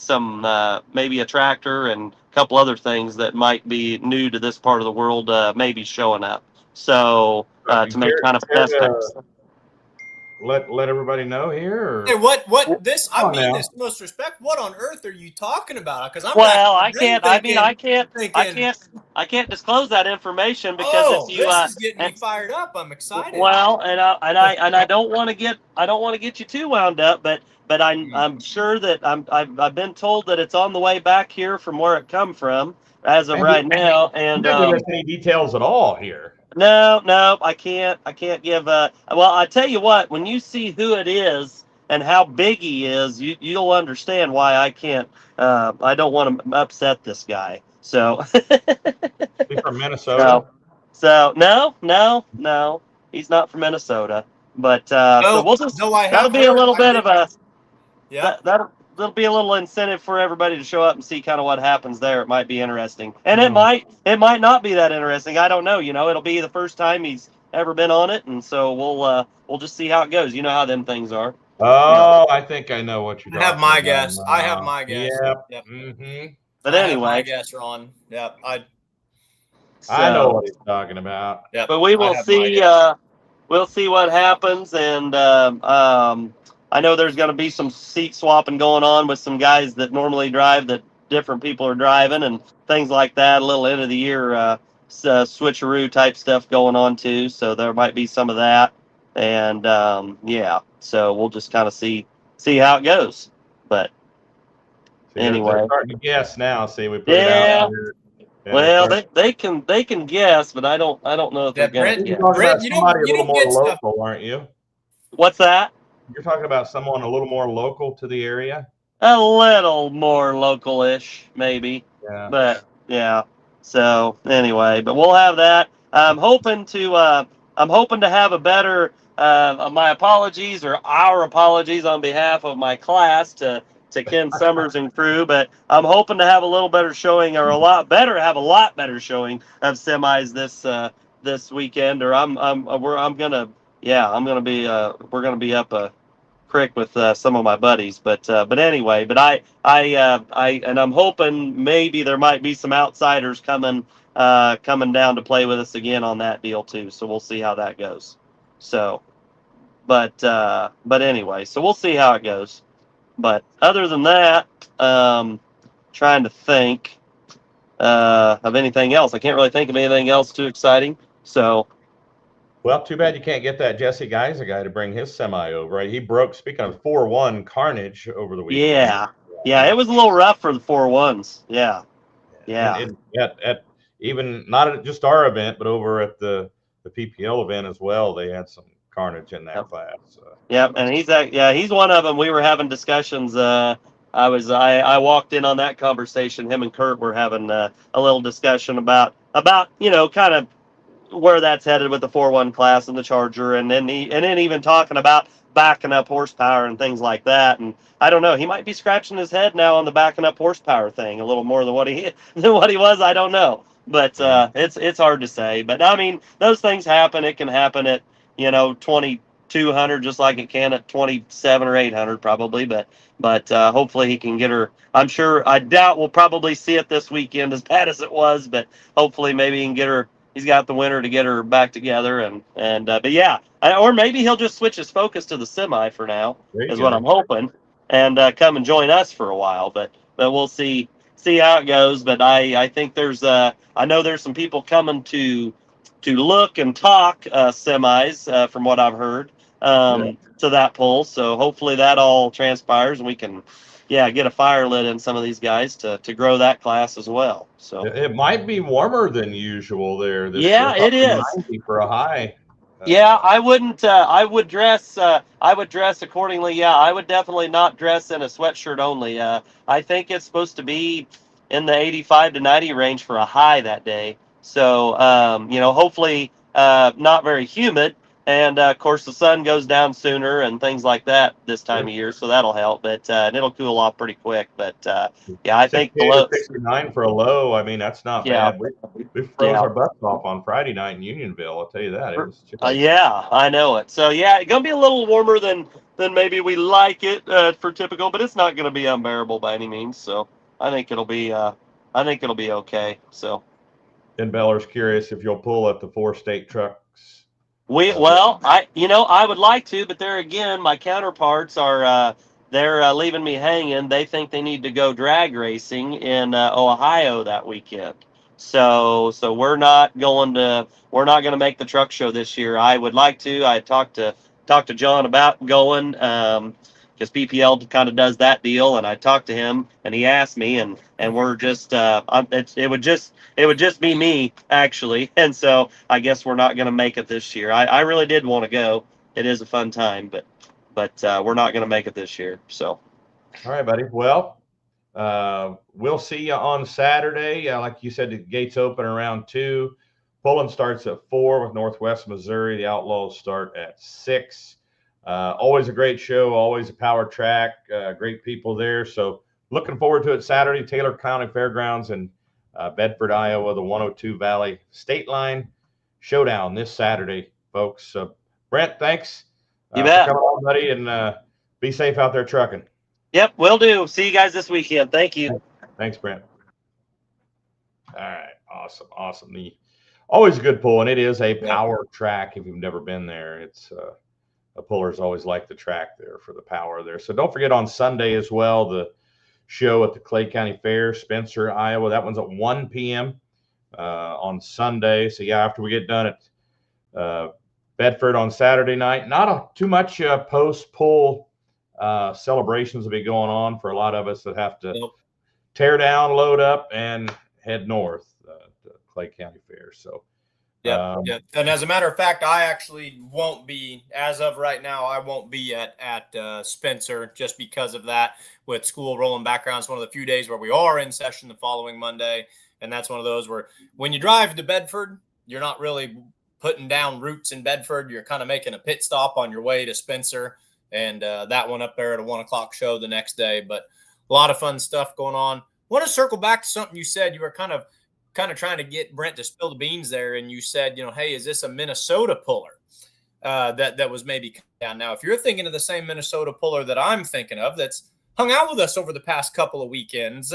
maybe a tractor and a couple other things that might be new to this part of the world maybe showing up. So to make kind of a test mix. Let everybody know here. Or? Hey, what this? I mean now. this with most respect. What on earth are you talking about? Because I'm I can't. I can't disclose that information because if you this is getting me fired up. I'm excited. Well, and I don't want to get you too wound up, but I'm sure that I've been told that it's on the way back here from where it come from as of right now. And don't give us any details at all here. No, I can't give well, I tell you what, when you see who it is and how big he is, you'll understand why I can't I don't want to upset this guy. So He's from Minnesota. So no, he's not from Minnesota. But so we'll just that'll be a little bit of a that'll be a little incentive for everybody to show up and see kind of what happens there. It might be interesting, and it might not be that interesting. I don't know. It'll be the first time he's ever been on it, and so we'll just see how it goes. You know how them things are. Oh, I think I know what you're talking about. I have my guess. Yep. Mm-hmm. But anyway, I have my guess, Ron. Yep. I know what he's talking about. Yep. But we will see. We'll see what happens, and I know there's going to be some seat swapping going on with some guys that normally drive that different people are driving and things like that. A little end of the year switcheroo type stuff going on too. So there might be some of that, and yeah. So we'll just kind of see how it goes. But anyway, they're starting to guess now. See, we put it out here. Well, they can guess, but I don't know if they're going to guess. Brent, somebody a little more local, aren't you? What's that? You're talking about someone a little more local to the area? A little more local-ish, maybe. Yeah. But yeah. So anyway, but we'll have that. I'm hoping to have a better. My apologies or our apologies on behalf of my class to Ken Summers and crew, but I'm hoping to have a little better showing or a lot better showing of semis this weekend. Or we're gonna be up a creek with some of my buddies, but anyway, but I'm hoping maybe there might be some outsiders coming down to play with us again on that deal too. So we'll see how that goes. So, but anyway, so we'll see how it goes. But other than that, trying to think of anything else. I can't really think of anything else too exciting. So, well, too bad you can't get that Jesse Geiser guy to bring his semi over. Right? He broke. Speaking of 4-1 carnage over the weekend. Yeah, it was a little rough for the 4-1s. Yeah. And at even not at just our event, but over at the PPL event as well, they had some carnage in that class. Yep, and he's one of them. We were having discussions. I walked in on that conversation. Him and Kurt were having a little discussion about kind of where that's headed with the 4-1 class and the Charger, and then even talking about backing up horsepower and things like that. And I don't know, he might be scratching his head now on the backing up horsepower thing a little more than what he was. I don't know, but it's hard to say. But I mean, those things happen. It can happen at 2,200 just like it can at 27 or 800 probably. But hopefully he can get her. I doubt we'll probably see it this weekend as bad as it was, but hopefully maybe he can get her. He's got the winner to get her back together, but yeah, or maybe he'll just switch his focus to the semi for now, is what I'm hoping, and come and join us for a while. But we'll see how it goes. But I think I know there's some people coming to look and talk semis from what I've heard to that poll. So hopefully that all transpires and we can get a fire lit in some of these guys to grow that class as well. So it might be warmer than usual there. It is for a high. I wouldn't. I would dress accordingly. Yeah, I would definitely not dress in a sweatshirt only. I think it's supposed to be in the 85 to 90 range for a high that day. So hopefully not very humid, And of course, the sun goes down sooner and things like that this time of year, so that'll help. But and it'll cool off pretty quick. But yeah, I think the low 69 for a low. I mean, that's not bad. We froze our butts off on Friday night in Unionville. I'll tell you that. It was yeah, I know it. So yeah, it's gonna be a little warmer than maybe we like it for typical, but it's not gonna be unbearable by any means. So I think it'll be okay. So. Ben Beller's curious if you'll pull at the 4 state trucks. I would like to, but there again, my counterparts are they're leaving me hanging. They think they need to go drag racing in Ohio that weekend. So we're not going to make the truck show this year. I would like to. I talked to John about going because PPL kind of does that deal, and I talked to him and he asked me, and we're just it would just be me actually, and so I guess we're not going to make it this year. I really did want to go. It is a fun time, but we're not going to make it this year. So, all right, buddy. Well, we'll see you on Saturday. Like you said, the gates open around 2. Pollson starts at 4 with Northwest Missouri. The Outlaws start at 6. Always a great show. Always a power track. Great people there. So looking forward to it Saturday. Taylor County Fairgrounds in Bedford, Iowa. The 102 Valley Stateline Showdown this Saturday, folks. Brent, thanks. You bet. For coming on, buddy, and be safe out there trucking. Yep, will do. See you guys this weekend. Thank you. Thanks, Brent. All right, awesome. Always a good pull, and it is a power track. If you've never been there, it's pullers always like the track there for the power there. So don't forget on Sunday as well, the show at the Clay County Fair, Spencer, Iowa. That one's at 1 p.m. On Sunday. So yeah, after we get done at Bedford on Saturday night, not too much post-pull celebrations will be going on for a lot of us that have to tear down, load up, and head north to Clay County Fair. So yeah. And as a matter of fact, I actually won't be, as of right now, I won't be at Spencer just because of that. With school rolling back around, it's one of the few days where we are in session the following Monday, and that's one of those where when you drive to Bedford, you're not really putting down roots in Bedford. You're kind of making a pit stop on your way to Spencer, and that one up there at a 1 o'clock show the next day. But a lot of fun stuff going on. I want to circle back to something you said. You were kind of trying to get Brent to spill the beans there, and you said, hey, is this a Minnesota puller that was maybe down? Now, if you're thinking of the same Minnesota puller that I'm thinking of that's hung out with us over the past couple of weekends,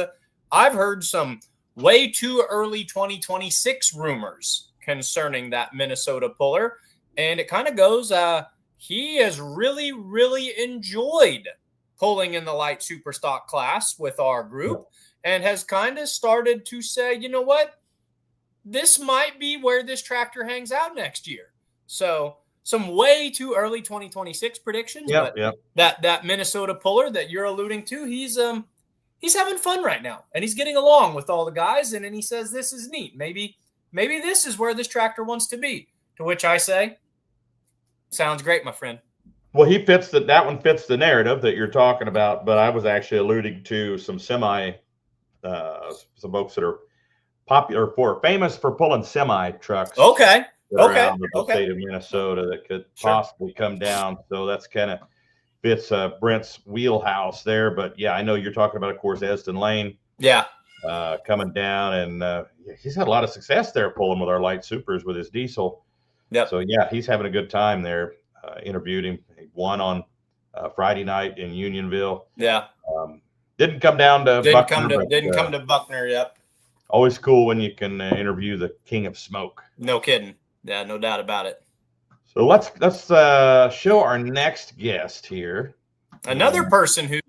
I've heard some way too early 2026 rumors concerning that Minnesota puller, and it kind of goes, he has really, really enjoyed pulling in the light super stock class with our group, and has kind of started to say, you know what, this might be where this tractor hangs out next year. So some way too early 2026 predictions. That Minnesota puller that you're alluding to, he's having fun right now, and he's getting along with all the guys. And then he says, this is neat. Maybe this is where this tractor wants to be. To which I say, sounds great, my friend. Well, that one fits the narrative that you're talking about, but I was actually alluding to some folks that are famous for pulling semi trucks. Okay. Around the state of Minnesota that could possibly come down. So that's kind of fits Brent's wheelhouse there. But yeah, I know you're talking about, of course, Esden Lane. Yeah. Coming down, and he's had a lot of success there pulling with our light supers with his diesel. Yeah. So yeah, he's having a good time there. Interviewed him. He won on Friday night in Unionville. Yeah. Didn't come down to Buckner. Didn't come to Buckner. Yep. Always cool when you can interview the king of smoke. No kidding. Yeah, no doubt about it. So let's show our next guest here. Another person who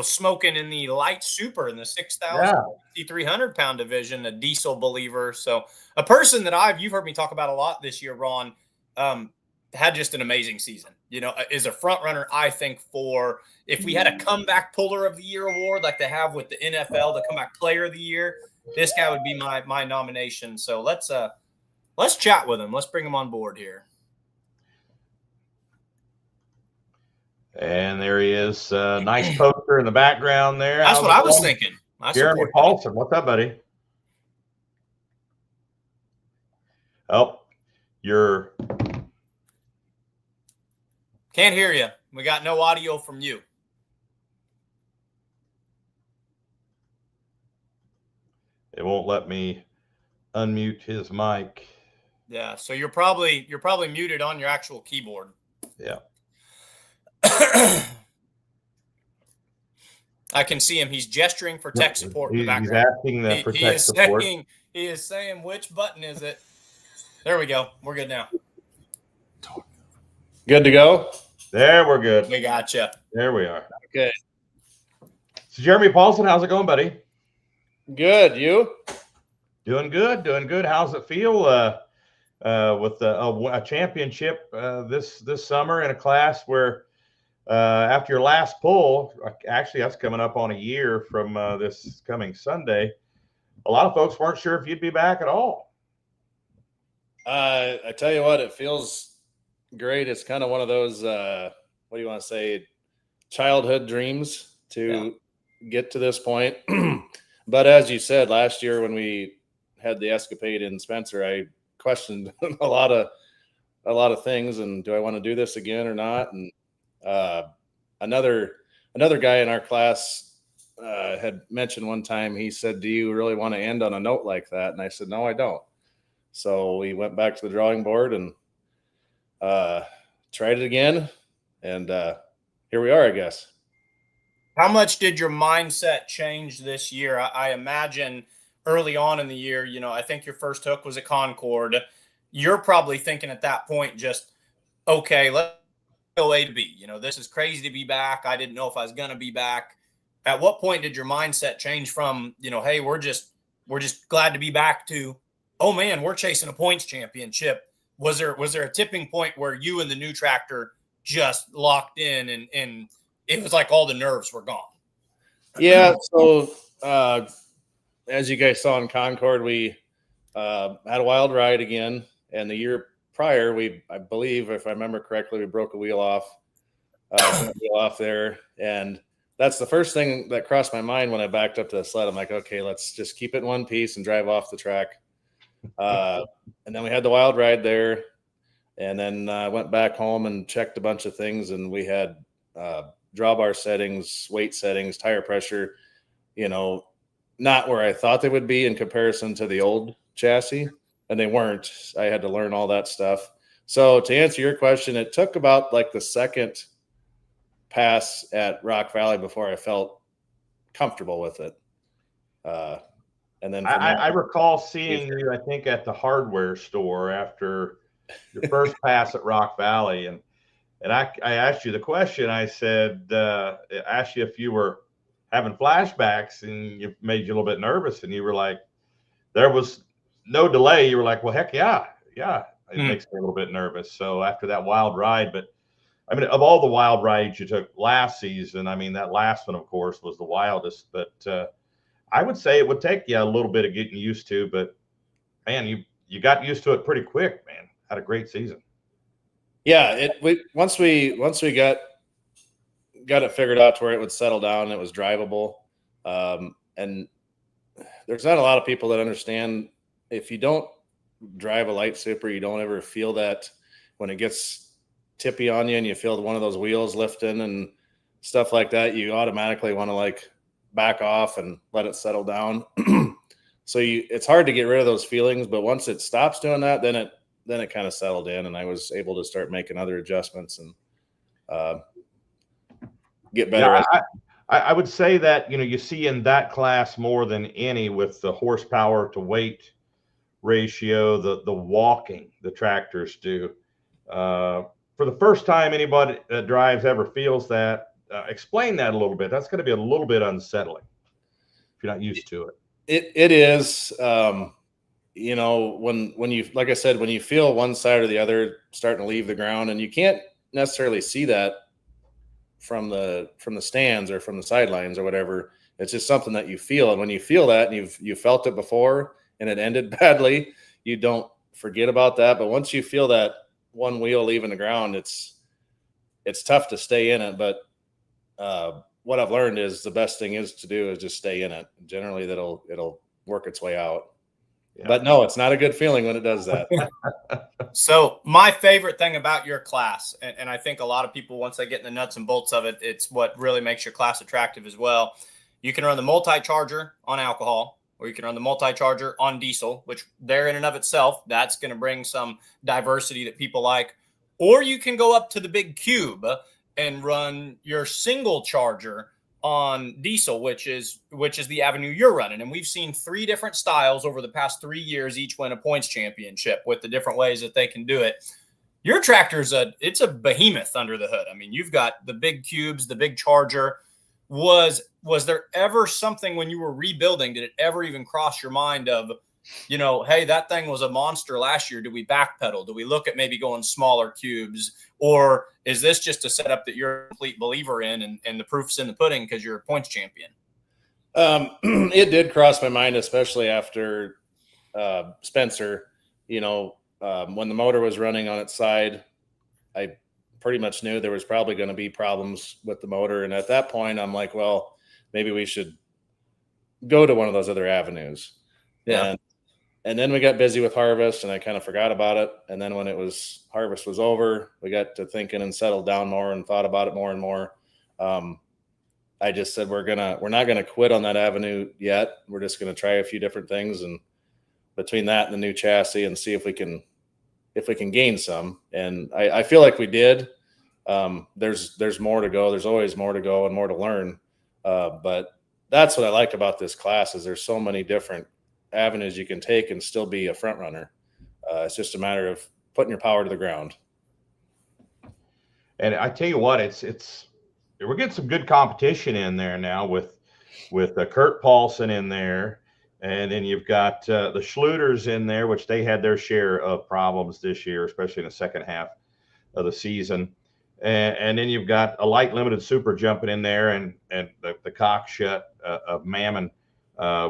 smoking in the light super in the 6,300 pound division, a diesel believer. So a person that you've heard me talk about a lot this year, Ron, had just an amazing season. Is a front runner, I think, for if we had a comeback puller of the year award like they have with the NFL, the comeback player of the year, this guy would be my nomination. So let's chat with him. Let's bring him on board here. And there he is. Nice poster in the background there. That's what I was thinking. Jeremy Paulsen. What's up, buddy? Oh, You're Can't hear you. We got no audio from you. it won't let me unmute his mic. Yeah, so you're probably muted on your actual keyboard. Yeah. I can see him. He's gesturing for tech support in the He's background. asking for tech support. He is saying, which button is it? There we go. We're good now. Good to go? There, we're good. We gotcha. There we are. Okay. So Jeremy Paulsen, how's it going, buddy? Good. You? Doing good, doing good. How's it feel with a championship this summer in a class where after your last pull, actually that's coming up on a year from this coming Sunday, a lot of folks weren't sure if you'd be back at all. I tell you what, it feels great. It's kind of one of those, what do you want to say, childhood dreams to get to this point. But as you said, last year when we had the escapade in Spencer, I questioned a lot of things, and do I want to do this again or not? And another guy in our class had mentioned one time, he said, do you really want to end on a note like that? And I said, no, I don't. So we went back to the drawing board and tried it again. And here we are, I guess. How much did your mindset change this year? I imagine early on in the year, I think your first hook was at Concord. You're probably thinking at that point, just, okay, let's go A to B. This is crazy to be back. I didn't know if I was going to be back. At what point did your mindset change from, hey, we're just glad to be back to, oh man, we're chasing a points championship? Was there a tipping point where you and the new tractor just locked in and it was like all the nerves were gone? Yeah. So as you guys saw in Concord, we had a wild ride again. And the year prior, I believe, if I remember correctly, we broke a wheel off there. And that's the first thing that crossed my mind when I backed up to the sled. I'm like, okay, let's just keep it in one piece and drive off the track. And then we had the wild ride there, and then went back home and checked a bunch of things. And we had drawbar settings, weight settings, tire pressure, not where I thought they would be in comparison to the old chassis. And they weren't. I had to learn all that stuff. So to answer your question, it took about like the second pass at Rock Valley before I felt comfortable with it. And then I recall seeing you, I think, at the hardware store after your first pass at Rock Valley. And I asked you the question. I said, I asked you if you were having flashbacks, and it made you a little bit nervous. And you were like, there was no delay. You were like, well, heck yeah. It makes me a little bit nervous. So after that wild ride, but I mean, of all the wild rides you took last season, I mean, that last one, of course, was the wildest. But I would say it would take you a little bit of getting used to. But man, you got used to it pretty quick, man. Had a great season. Yeah, once we got it figured out to where it would settle down, it was drivable. And there's not a lot of people that understand, if you don't drive a light super, you don't ever feel that when it gets tippy on you and you feel one of those wheels lifting and stuff like that, you automatically want to like back off and let it settle down. So it's hard to get rid of those feelings, but once it stops doing that, then it kind of settled in, and I was able to start making other adjustments and get better. Yeah, I would say that, you see in that class more than any, with the horsepower to weight ratio, the walking the tractors do. For the first time anybody that drives ever feels that. Explain that a little bit. That's going to be a little bit unsettling if you're not used to it. It is. When you, like I said, when you feel one side or the other starting to leave the ground, and you can't necessarily see that from the stands or from the sidelines or whatever, it's just something that you feel. And when you feel that, and you felt it before and it ended badly, you don't forget about that. But once you feel that one wheel leaving the ground, it's tough to stay in it. But what I've learned is the best thing is to do is just stay in it. Generally, it'll work its way out. But no, it's not a good feeling when it does that. So my favorite thing about your class, and I think a lot of people, once they get in the nuts and bolts of it, it's what really makes your class attractive as well. You can run the multi-charger on alcohol, or you can run the multi-charger on diesel, which there in and of itself, that's going to bring some diversity that people like. Or you can go up to the big cube and run your single charger on diesel, which is the avenue you're running. And we've seen 3 different styles over the past 3 years, each win a points championship with the different ways that they can do it. Your tractor's it's a behemoth under the hood. I mean, you've got the big cubes, the big charger. Was there ever something when you were rebuilding, did it ever even cross your mind of, hey, that thing was a monster last year. Do we backpedal? Do we look at maybe going smaller cubes? Or is this just a setup that you're a complete believer in and the proof's in the pudding because you're a points champion? It did cross my mind, especially after Spencer. When the motor was running on its side, I pretty much knew there was probably going to be problems with the motor. And at that point, I'm like, well, maybe we should go to one of those other avenues. Yeah. And then we got busy with harvest and I kind of forgot about it. And then when harvest was over, we got to thinking and settled down more and thought about it more and more. I just said, we're not going to quit on that avenue yet. We're just going to try a few different things. And between that and the new chassis and see if we can gain some. And I feel like we did. There's more to go. There's always more to go and more to learn. But that's what I like about this class is there's so many different avenues you can take and still be a front runner. It's just a matter of putting your power to the ground. And I tell you what, we're getting some good competition in there now with Kurt Pollson in there. And then you've got the Schluters in there, which they had their share of problems this year, especially in the second half of the season. And then you've got a light limited super jumping in there and the cockshut of Mammon,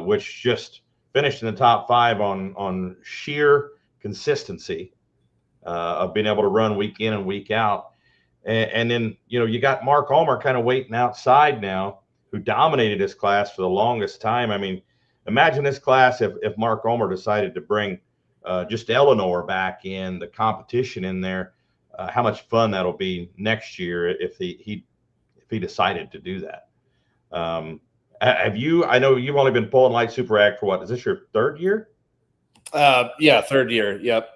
which just finished in the top 5 on sheer consistency of being able to run week in and week out. And then, you got Mark Ulmer kind of waiting outside now, who dominated this class for the longest time. I mean, imagine this class if Mark Ulmer decided to bring just Eleanor back in the competition in there. How much fun that'll be next year if he decided to do that. I know you've only been pulling light super ag for what? Is this your 3rd year? Yeah, 3rd year. Yep.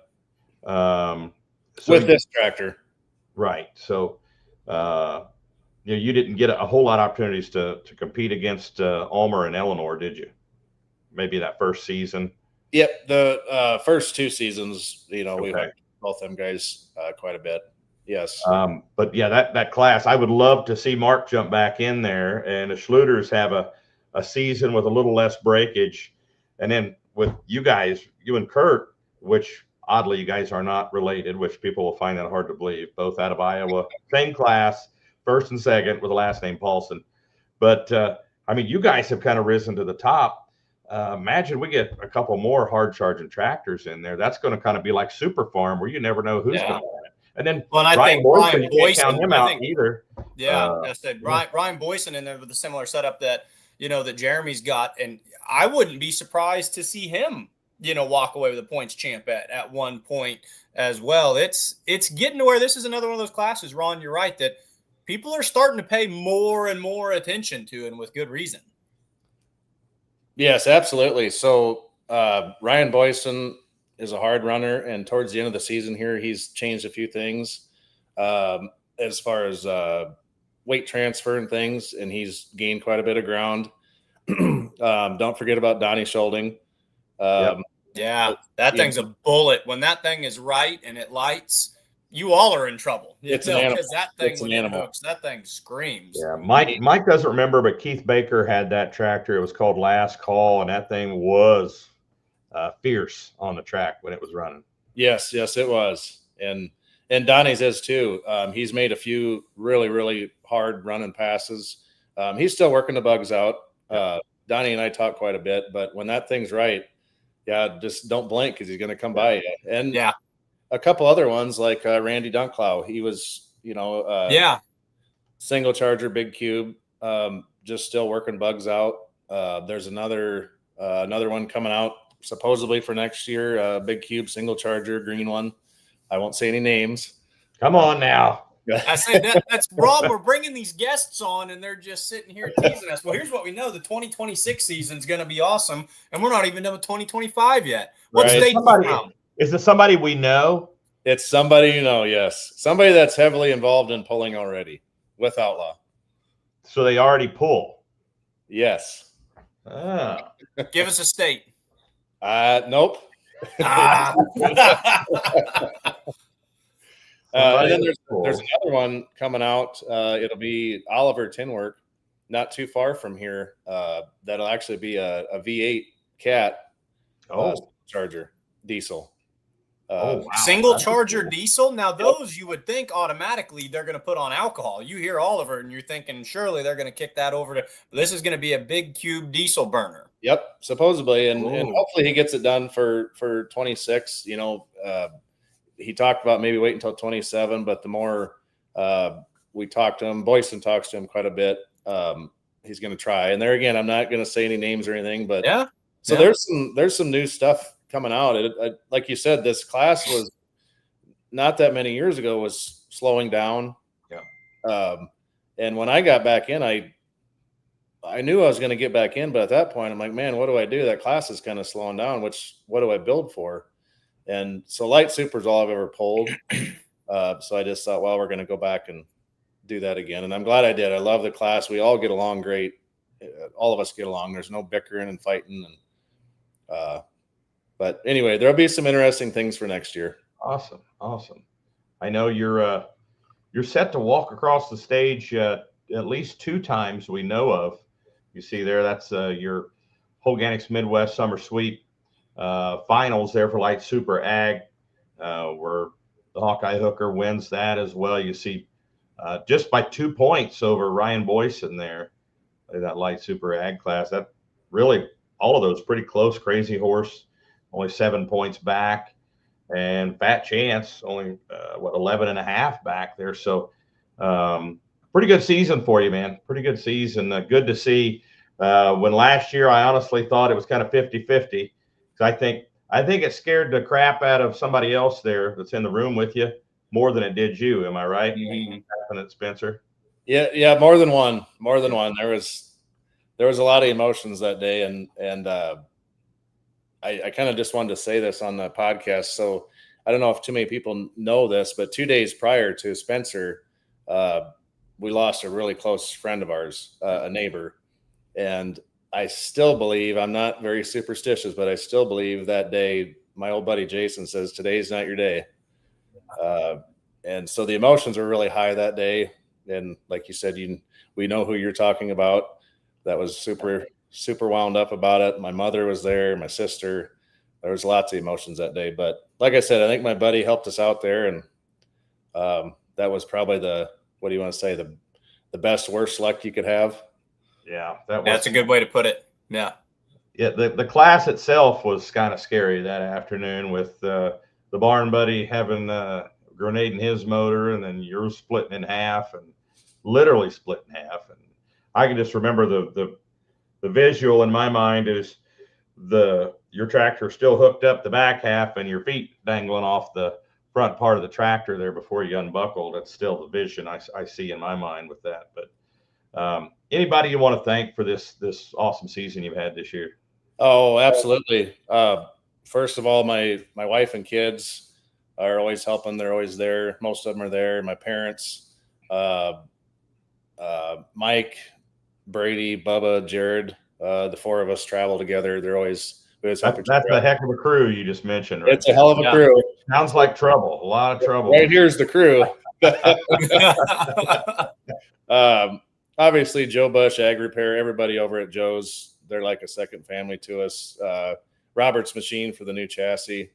So with this tractor. Right. So, you didn't get a whole lot of opportunities to compete against Ulmer and Eleanor, did you? Maybe that first season. Yep. The first 2 seasons, we Okay. liked both them guys quite a bit. Yes. But yeah, that class, I would love to see Mark jump back in there and the Schluters have a season with a little less breakage. And then with you guys, you and Kurt, which oddly you guys are not related, which people will find that hard to believe, both out of Iowa, same class, 1st and 2nd with the last name Pollson. But you guys have kind of risen to the top. Imagine we get a couple more hard charging tractors in there. That's going to kind of be like Super Farm where you never know who's going to win it. And then I think Ryan can't count him out either. Yeah, I said Ryan Boyson in there with a similar setup that that Jeremy's got, and I wouldn't be surprised to see him walk away with a points champ at one point as well. It's getting to where this is another one of those classes, Ron. You're right that people are starting to pay more and more attention to, and with good reason. Yes, absolutely. So Ryan Boyson is a hard runner, and towards the end of the season here, he's changed a few things as far as weight transfer and things, and he's gained quite a bit of ground. Don't forget about Donnie Schulding. Yeah, that thing's a bullet. When that thing is right and it lights, you all are in trouble. It's an animal. That thing, it's an animal. Hooks, that thing screams. Yeah, Mike doesn't remember, but Keith Baker had that tractor. It was called Last Call, and that thing was fierce on the track when it was running. Yes, it was. And Donnie's is too. He's made a few really, really hard running passes. He's still working the bugs out. Donnie and I talk quite a bit, but when that thing's right, just don't blink because he's going to come by you. And a couple other ones like Randy Dunklow. He was, single charger, big cube, just still working bugs out. There's another one coming out supposedly for next year, big cube, single charger, green one. I won't say any names. Come on now. I say that's Rob. We're bringing these guests on, and they're just sitting here teasing us. Well, here's what we know: the 2026 season is going to be awesome, and we're not even done with 2025 yet. What Right. state from? Is it somebody we know? It's somebody you know, yes. Somebody that's heavily involved in pulling already with Outlaw. So they already pull. Yes. Ah. Give us a state. Nope. Ah. And then there's another one coming out. It'll be Oliver Tinwork, not too far from here. That'll actually be a V8 Cat charger diesel. Wow. Single charger diesel. Now those you would think automatically they're going to put on alcohol. You hear Oliver and you're thinking surely they're going to kick that over to. This is going to be a big cube diesel burner. Yep, supposedly, and hopefully he gets it done for 26. You know, he talked about maybe wait until 27, but the more we talk to him, Pollson talks to him quite a bit. He's going to try. And there again, I'm not going to say any names or anything, but yeah. So there's some new stuff coming out. Like you said, this class was not that many years ago was slowing down. Yeah. And when I got back in, I knew I was going to get back in, but at that point, I'm like, man, what do I do? That class is kind of slowing down. What do I build for? And so light super is all I've ever pulled. So I just thought, well, we're going to go back and do that again. And I'm glad I did. I love the class. We all get along great. All of us get along. There's no bickering and fighting. And but anyway, there'll be some interesting things for next year. Awesome. I know you're set to walk across the stage at least 2 times we know of. You see there, that's your Holganix Midwest Summer Sweep finals there for Light Super Ag, where the Hawkeye Hooker wins that as well. You see just by 2 points over Ryan Pollson there, that Light Super Ag class. That really, all of those pretty close. Crazy Horse, only 7 points back. And Fat Chance, only, 11.5 back there. So pretty good season for you, man. Pretty good season. Good to see. When last year I honestly thought it was kind of 50-50. I think it scared the crap out of somebody else there that's in the room with you more than it did you. Am I right? Mm-hmm. Spencer? Yeah, more than one. There was a lot of emotions that day, and I kind of just wanted to say this on the podcast. So I don't know if too many people know this, but 2 days prior to Spencer, we lost a really close friend of ours, a neighbor, and I still believe, I'm not very superstitious, but I still believe that day, my old buddy Jason says, today's not your day. And so the emotions were really high that day. And like you said, we know who you're talking about. That was super, super wound up about it. My mother was there, my sister. There was lots of emotions that day. But like I said, I think my buddy helped us out there. And that was probably what do you want to say, the best, worst luck you could have. Yeah, that's a good way to put it. Yeah. Yeah, the class itself was kind of scary that afternoon with the barn buddy having a grenade in his motor, and then yours splitting in half, and literally split in half. And I can just remember the visual in my mind is your tractor still hooked up the back half and your feet dangling off the front part of the tractor there before you unbuckled. That's still the vision I see in my mind with that. But anybody you want to thank for this awesome season you've had this year? Oh, absolutely. First of all, my wife and kids are always helping. They're always there. Most of them are there. My parents, Mike, Brady, Bubba, Jared, the 4 of us travel together. They're always that's a heck of a crew you just mentioned, right? It's a hell of a crew. Sounds like trouble. A lot of trouble. Right here's the crew. Obviously, Joe Bush, Ag Repair, everybody over at Joe's, they're like a second family to us. Roberts Machine for the new chassis.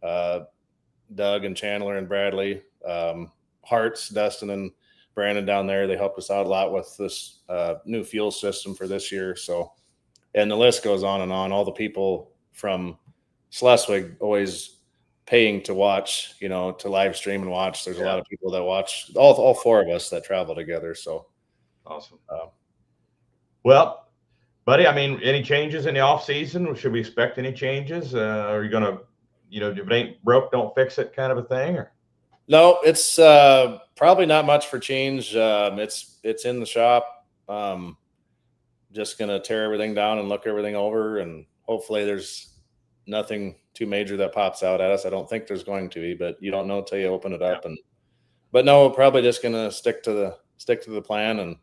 Doug and Chandler and Bradley. Hearts, Dustin and Brandon down there, they helped us out a lot with this new fuel system for this year. So, and the list goes on and on. All the people from Schleswig always paying to watch, to live stream and watch. There's a lot of people that watch, all 4 of us that travel together. So awesome. Well, Buddy, I mean, any changes in the off season? Should we expect any changes? Are you going to, if it ain't broke, don't fix it kind of a thing? Or? No, it's probably not much for change. It's in the shop. Just going to tear everything down and look everything over, and hopefully there's nothing too major that pops out at us. I don't think there's going to be, but you don't know till you open it up. But no, we're probably just going to stick to the plan and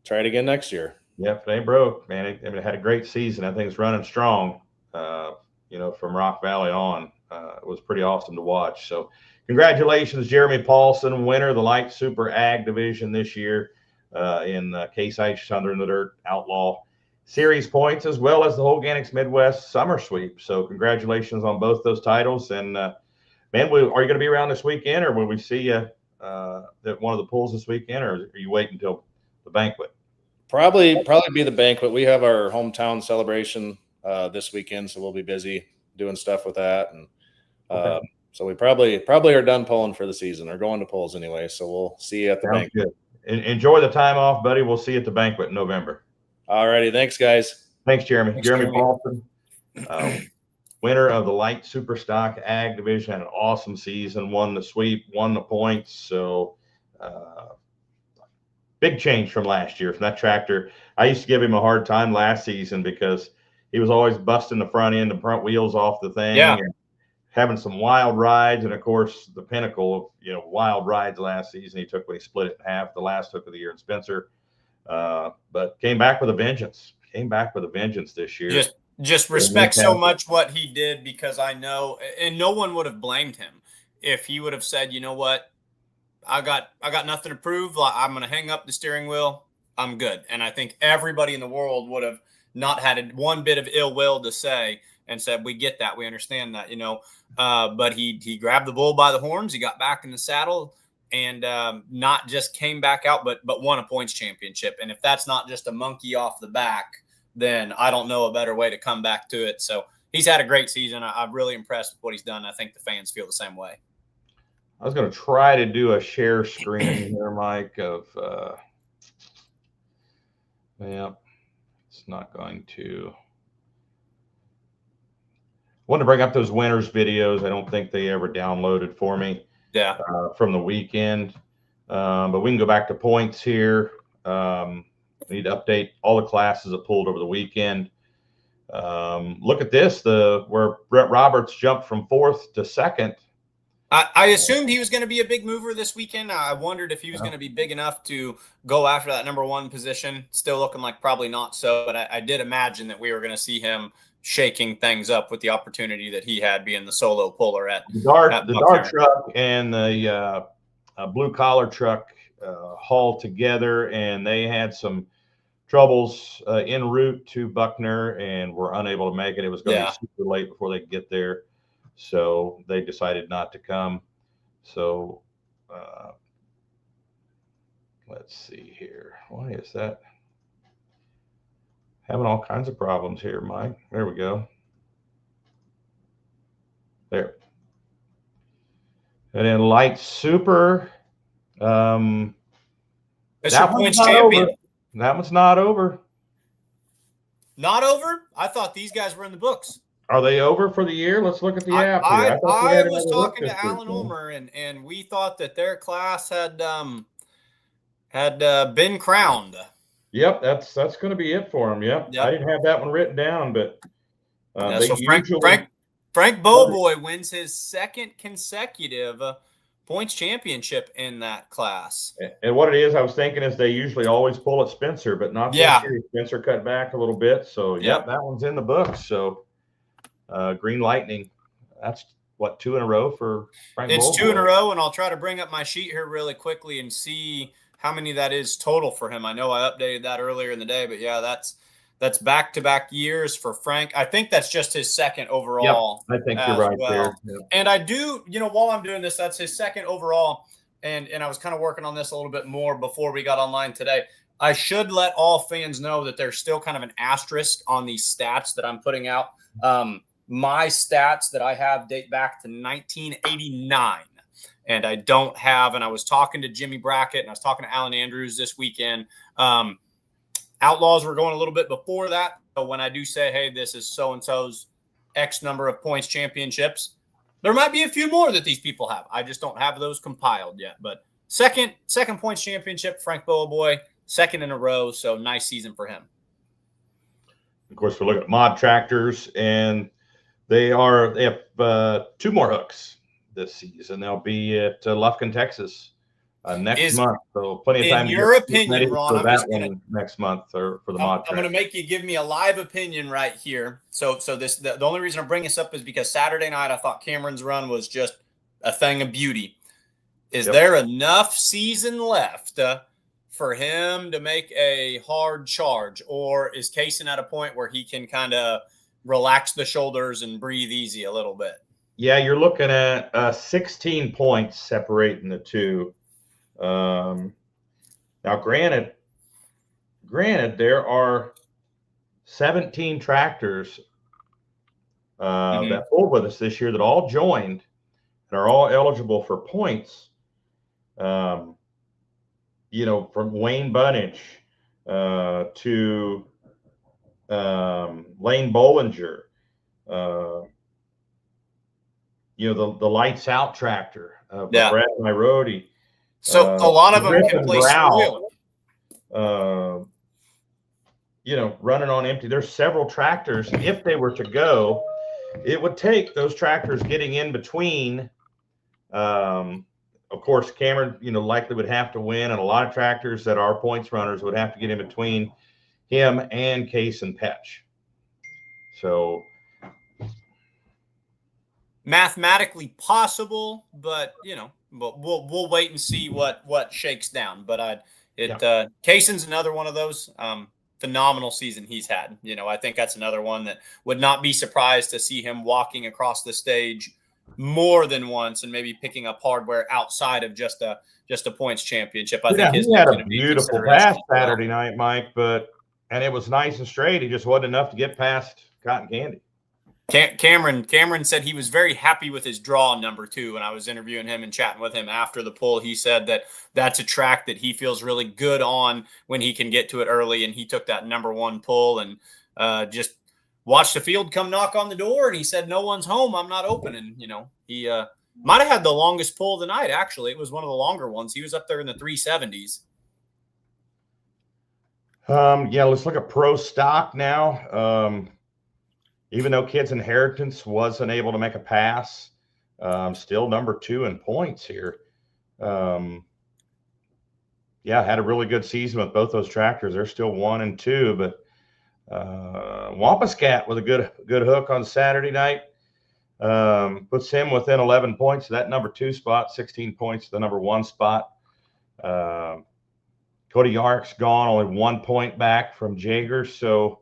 try it again next year. Yeah, if it ain't broke, man. It had a great season. I think it's running strong. From Rock Valley on, it was pretty awesome to watch. So, congratulations, Jeremy Paulsen, winner of the Light Super Ag Division this year in Case ICE Thunder in the Dirt Outlaw Series points, as well as the Holganix Midwest Summer Sweep. So, congratulations on both those titles. And man, are you going to be around this weekend, or will we see you at one of the pools this weekend, or are you waiting until the banquet? Probably be the banquet. We have our hometown celebration this weekend, so we'll be busy doing stuff with that. And Okay. So we probably are done pulling for the season, or going to polls anyway. So we'll see you at the Sounds banquet. good. Enjoy the time off, buddy. We'll see you at the banquet in November. All righty. Thanks, guys. Thanks, Jeremy. Thanks, Jeremy Jeremy. Paulsen, winner of the Light Super Stock Ag Division, had an awesome season, won the sweep, won the points. So big change from last year from that tractor. I used to give him a hard time last season because he was always busting the front end and front wheels off the thing. Yeah. And having some wild rides. And of course, the pinnacle of, wild rides last season, he took when he split it in half, the last hook of the year in Spencer. But came back with a vengeance. This year. Just respect so much what he did, because I know, and no one would have blamed him if he would have said, you know what, I got nothing to prove. I'm going to hang up the steering wheel. I'm good. And I think everybody in the world would have not had one bit of ill will to say, and said, we get that. We understand that, but he grabbed the bull by the horns. He got back in the saddle and not just came back out, but won a points championship. And if that's not just a monkey off the back, then I don't know a better way to come back to it. So he's had a great season. I'm really impressed with what he's done. I think the fans feel the same way. I was going to try to do a share screen here, Mike, of it's not going to. I wanted to bring up those winners videos. I don't think they ever downloaded for me. Yeah. From the weekend. But we can go back to points here. We need to update all the classes that pulled over the weekend. Look at this, where Brent Roberts jumped from 4th to 2nd. I assumed he was going to be a big mover this weekend. I wondered if he was going to be big enough to go after that number 1 position. Still looking like probably not so, but I did imagine that we were going to see him shaking things up with the opportunity that he had being the solo puller at the dart truck and the blue collar truck hauled together, and they had some troubles en route to Buckner and were unable to make it. It was going to be super late before they could get there. So they decided not to come. So let's see here. Why is that? Having all kinds of problems here, Mike. There we go. There. And then Light Super. It's your points champion. That one's not over. Not over? I thought these guys were in the books. Are they over for the year? Let's look at the app here. I was talking to Alan Ulmer, and we thought that their class had been crowned. Yep, that's going to be it for them. Yep. I didn't have that one written down, but so Frank Beauboy wins his 2nd consecutive points championship in that class. And what it is, I was thinking, is they usually always pull at Spencer, but not this year. Spencer cut back a little bit, so that one's in the books. So Green Lightning, that's what, 2 in a row for Frank Beauboy? It's 2 in a row, and I'll try to bring up my sheet here really quickly and see how many that is total for him. I know I updated that earlier in the day, but yeah, that's back-to-back years for Frank. I think that's just his 2nd overall. Yep, I think you're right there. Yep. And I do, while I'm doing this, that's his 2nd overall. And I was kind of working on this a little bit more before we got online today. I should let all fans know that there's still kind of an asterisk on these stats that I'm putting out. My stats that I have date back to 1989. And I don't have, and I was talking to Jimmy Brackett and I was talking to Alan Andrews this weekend. Outlaws were going a little bit before that. So when I do say, hey, this is so-and-so's X number of points championships, there might be a few more that these people have. I just don't have those compiled yet. But second points championship, Frank Boy, second in a row. So nice season for him. Of course, we're looking at mod tractors, and they have 2 more hooks this season. They'll be at Lufkin, Texas next month. So plenty of time. In your opinion, Ron, for that one next month, or for the mod. I'm going to make you give me a live opinion right here. So the only reason I'm bringing this up is because Saturday night I thought Cameron's run was just a thing of beauty. Is there enough season left for him to make a hard charge, or is Kaysen at a point where he can kind of relax the shoulders and breathe easy a little bit? Yeah, you're looking at 16 points separating the two. Now, granted, there are 17 tractors that pulled with us this year that all joined and are all eligible for points. From Wayne Bunnage to Lane Bollinger, the Lights Out tractor, Brad Myrodi. So a lot of them can play Brown, running on empty. There's several tractors. If they were to go, it would take those tractors getting in between. Of course, Cameron, likely would have to win, and a lot of tractors that are points runners would have to get in between him and Case and Petch. So mathematically possible, but but we'll wait and see what shakes down. But Kaysen's another one of those phenomenal season he's had. I think that's another one that would not be surprised to see him walking across the stage more than once and maybe picking up hardware outside of just a points championship. I think he had a beautiful pass Saturday night, Mike, and it was nice and straight. He just wasn't enough to get past Cotton Candy. Cameron said he was very happy with his draw number 2. When I was interviewing him and chatting with him after the pull, he said that that's a track that he feels really good on when he can get to it early. And he took that number 1 pull and just watched the field come knock on the door. And he said, no one's home. I'm not opening. He might have had the longest pull of the night. Actually, it was one of the longer ones. He was up there in the 370s. Let's look at pro stock now. Even though Kids Inheritance wasn't able to make a pass, still number 2 in points here. Had a really good season with both those tractors. They're still 1 and 2, but Wampuscat with a good hook on Saturday night puts him within 11 points of that number 2 spot, 16 points to the number 1 spot. Cody Yarrick's gone, only 1 point back from Jager, so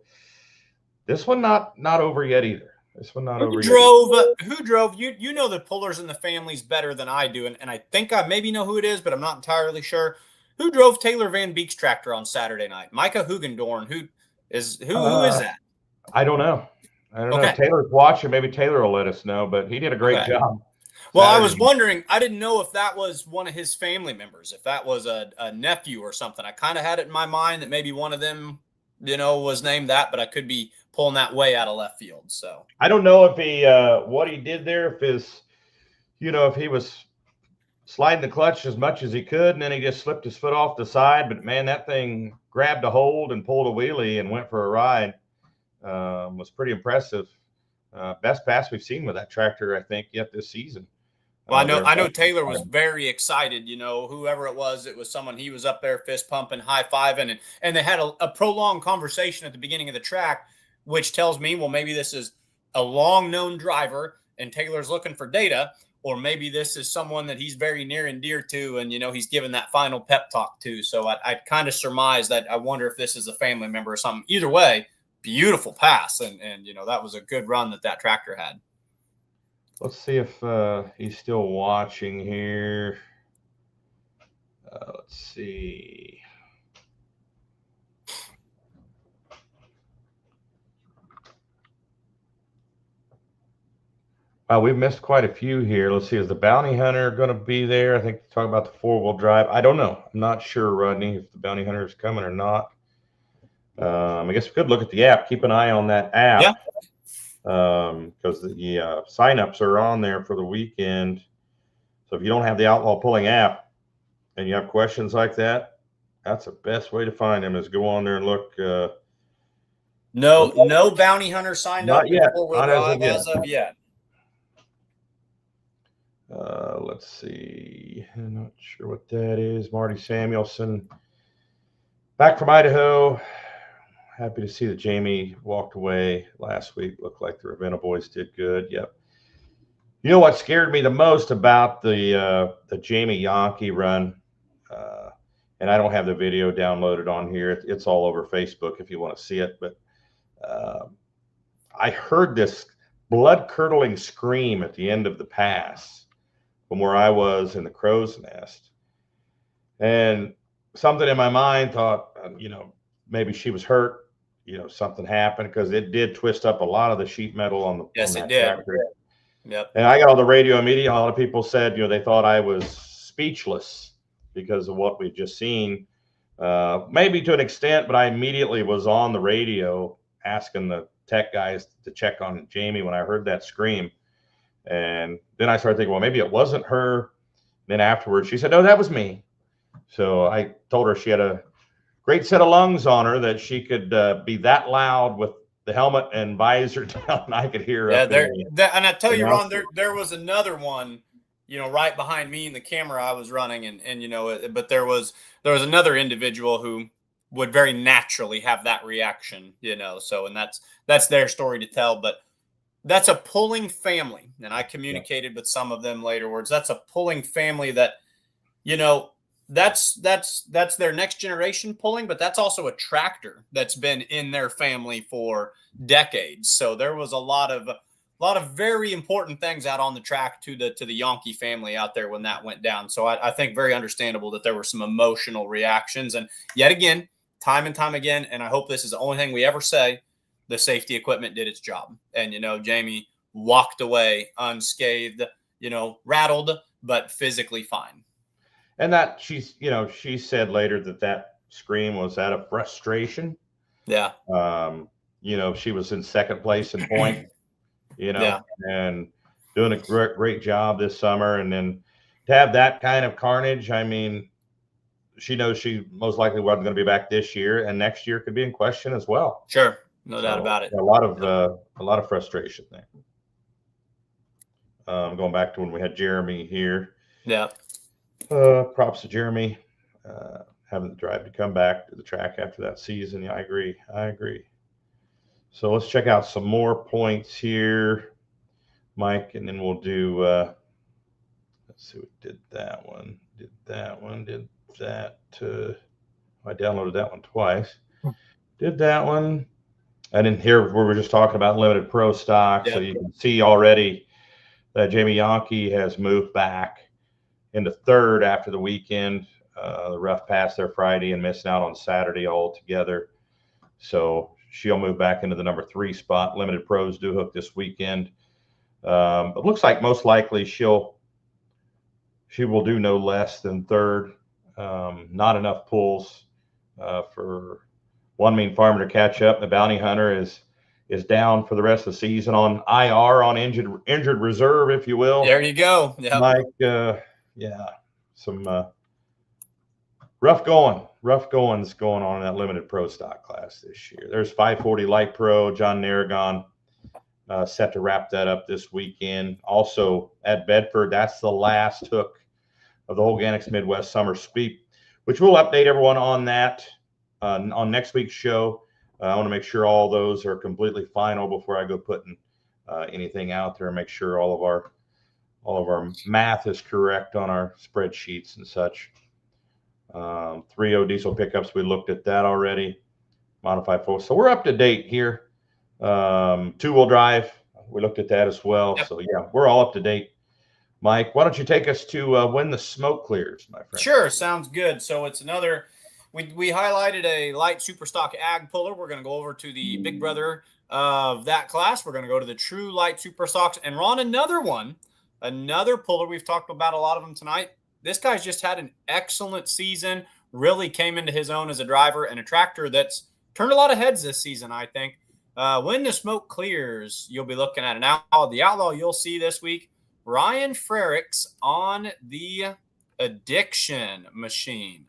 this one not over yet either. This one not who over drove, yet. Who drove? You know the pullers and the families better than I do, and I think I maybe know who it is, but I'm not entirely sure. Who drove Taylor Van Beek's tractor on Saturday night? Micah Hugendorn. Who is that? I don't know. Know. Taylor's watching. Maybe Taylor will let us know, but he did a great job. Well, I was wondering. I didn't know if that was one of his family members, if that was a nephew or something. I kind of had it in my mind that maybe one of them, was named that, but I could be pulling that way out of left field. So I don't know if he what he did there, if he was sliding the clutch as much as he could, and then he just slipped his foot off the side. But man, that thing grabbed a hold and pulled a wheelie and went for a ride. Was pretty impressive. Best pass we've seen with that tractor, I think, yet this season. Well, I know Taylor was very excited. Whoever it was someone he was up there fist pumping, high fiving, and they had a prolonged conversation at the beginning of the track, which tells me, well, maybe this is a long known driver and Taylor's looking for data, or maybe this is someone that he's very near and dear to, and he's given that final pep talk to. So I kind of surmise that. I wonder if this is a family member or something. Either way, beautiful pass, and that was a good run that tractor had. Let's see if he's still watching here. Let's see. We've missed quite a few here. Let's see. Is the Bounty Hunter going to be there? I think talking about the 4-wheel drive. I don't know. I'm not sure, Rodney, if the Bounty Hunter is coming or not. I guess we could look at the app. Keep an eye on that app. Yeah. Because the signups are on there for the weekend. So if you don't have the Outlaw Pulling app and you have questions like that, that's the best way to find them is go on there and look. No bounty hunter signed Not up yet. in 4-wheel Not as drive of yet. as of yet. Let's see. I'm not sure what that is. Marty Samuelson, back from Idaho. Happy to see that Jamie walked away last week. Looked like the Ravenna boys did good. Yep. You know what scared me the most about the Jamie Yankee run, and I don't have the video downloaded on here. It's all over Facebook if you want to see it. But I heard this blood-curdling scream at the end of the pass from where I was in the crow's nest, and something in my mind thought, maybe she was hurt. Something happened because it did twist up a lot of the sheet metal on the Yes, on it that did. tractor. Yep. And I got on the radio immediately. A lot of people said, they thought I was speechless because of what we'd just seen. Maybe to an extent, but I immediately was on the radio asking the tech guys to check on Jamie when I heard that scream. And then I started thinking, well, maybe it wasn't her. Then afterwards, she said, no, that was me. So I told her she had a great set of lungs on her that she could be that loud with the helmet and visor down. I could hear her. Yeah, and I tell you, Ron, there was another one, right behind me in the camera I was running, and but there was another individual who would very naturally have that reaction, So, and that's their story to tell. But that's a pulling family, and I communicated with some of them laterwards. That's a pulling family that, that's their next generation pulling, but that's also a tractor that's been in their family for decades. So there was a lot of very important things out on the track to the Yankee family out there when that went down. So I think very understandable that there were some emotional reactions. And yet again, time and time again, and I hope this is the only thing we ever say, the safety equipment did its job. And, Jamie walked away unscathed, rattled, but physically fine. And that she said later that scream was out of frustration. Yeah. She was in second place in point, and doing a great job this summer. And then to have that kind of carnage, I mean, she knows she most likely wasn't going to be back this year, and next year could be in question as well. Sure. No doubt about it. A lot of frustration there. Going back to when we had Jeremy here. Yeah. Props to Jeremy having the drive to come back to the track after that season. Yeah, I agree. So let's check out some more points here, Mike, and then we'll do. Let's see, we did that one. I downloaded that one twice. Did that one. And then here we were just talking about limited pro stock. Yep. So you can see already that Jamie Yankee has moved back into third after the weekend. The rough pass there Friday and missing out on Saturday altogether. So she'll move back into the number 3 spot. Limited pros do hook this weekend. It looks like most likely she will do no less than third. Not enough pulls for One Mean Farmer to catch up. The bounty hunter is down for the rest of the season on IR, on injured reserve, if you will. There you go. Yep. Mike, some rough goings going on in that limited pro stock class this year. There's 540 light pro, John Narragon, set to wrap that up this weekend. Also at Bedford, that's the last hook of the Holganix Midwest Summer Sweep, which we'll update everyone on that on next week's show. I want to make sure all those are completely final before I go putting anything out there, and make sure all of our math is correct on our spreadsheets and such. 3.0 diesel pickups, we looked at that already. Modified folks, so we're up to date here. 2-wheel drive, we looked at that as well. Yep. So yeah, we're all up to date. Mike, why don't you take us to when the smoke clears, my friend? Sure, sounds good. So it's another. We highlighted a light super stock ag puller. We're going to go over to the big brother of that class. We're going to go to the true light super stocks. And Ron, another puller. We've talked about a lot of them tonight. This guy's just had an excellent season, really came into his own as a driver, and a tractor that's turned a lot of heads this season, I think. When the smoke clears, you'll be looking at an outlaw. The outlaw you'll see this week, Ryan Frericks on the addiction machine.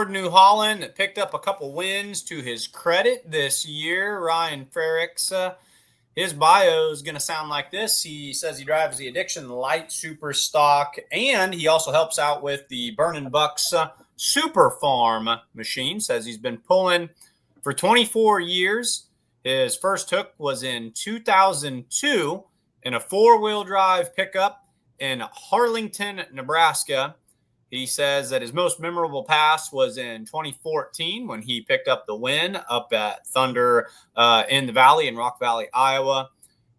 New Holland picked up a couple wins to his credit this year. Ryan Frericks, his bio is going to sound like this. He says he drives the Addiction Light Super Stock, and he also helps out with the Burnin' Bucks Super Farm machine. Says he's been pulling for 24 years. His first hook was in 2002 in a four-wheel drive pickup in Harlington, Nebraska. He says that his most memorable pass was in 2014 when he picked up the win up at Thunder in the Valley in Rock Valley, Iowa.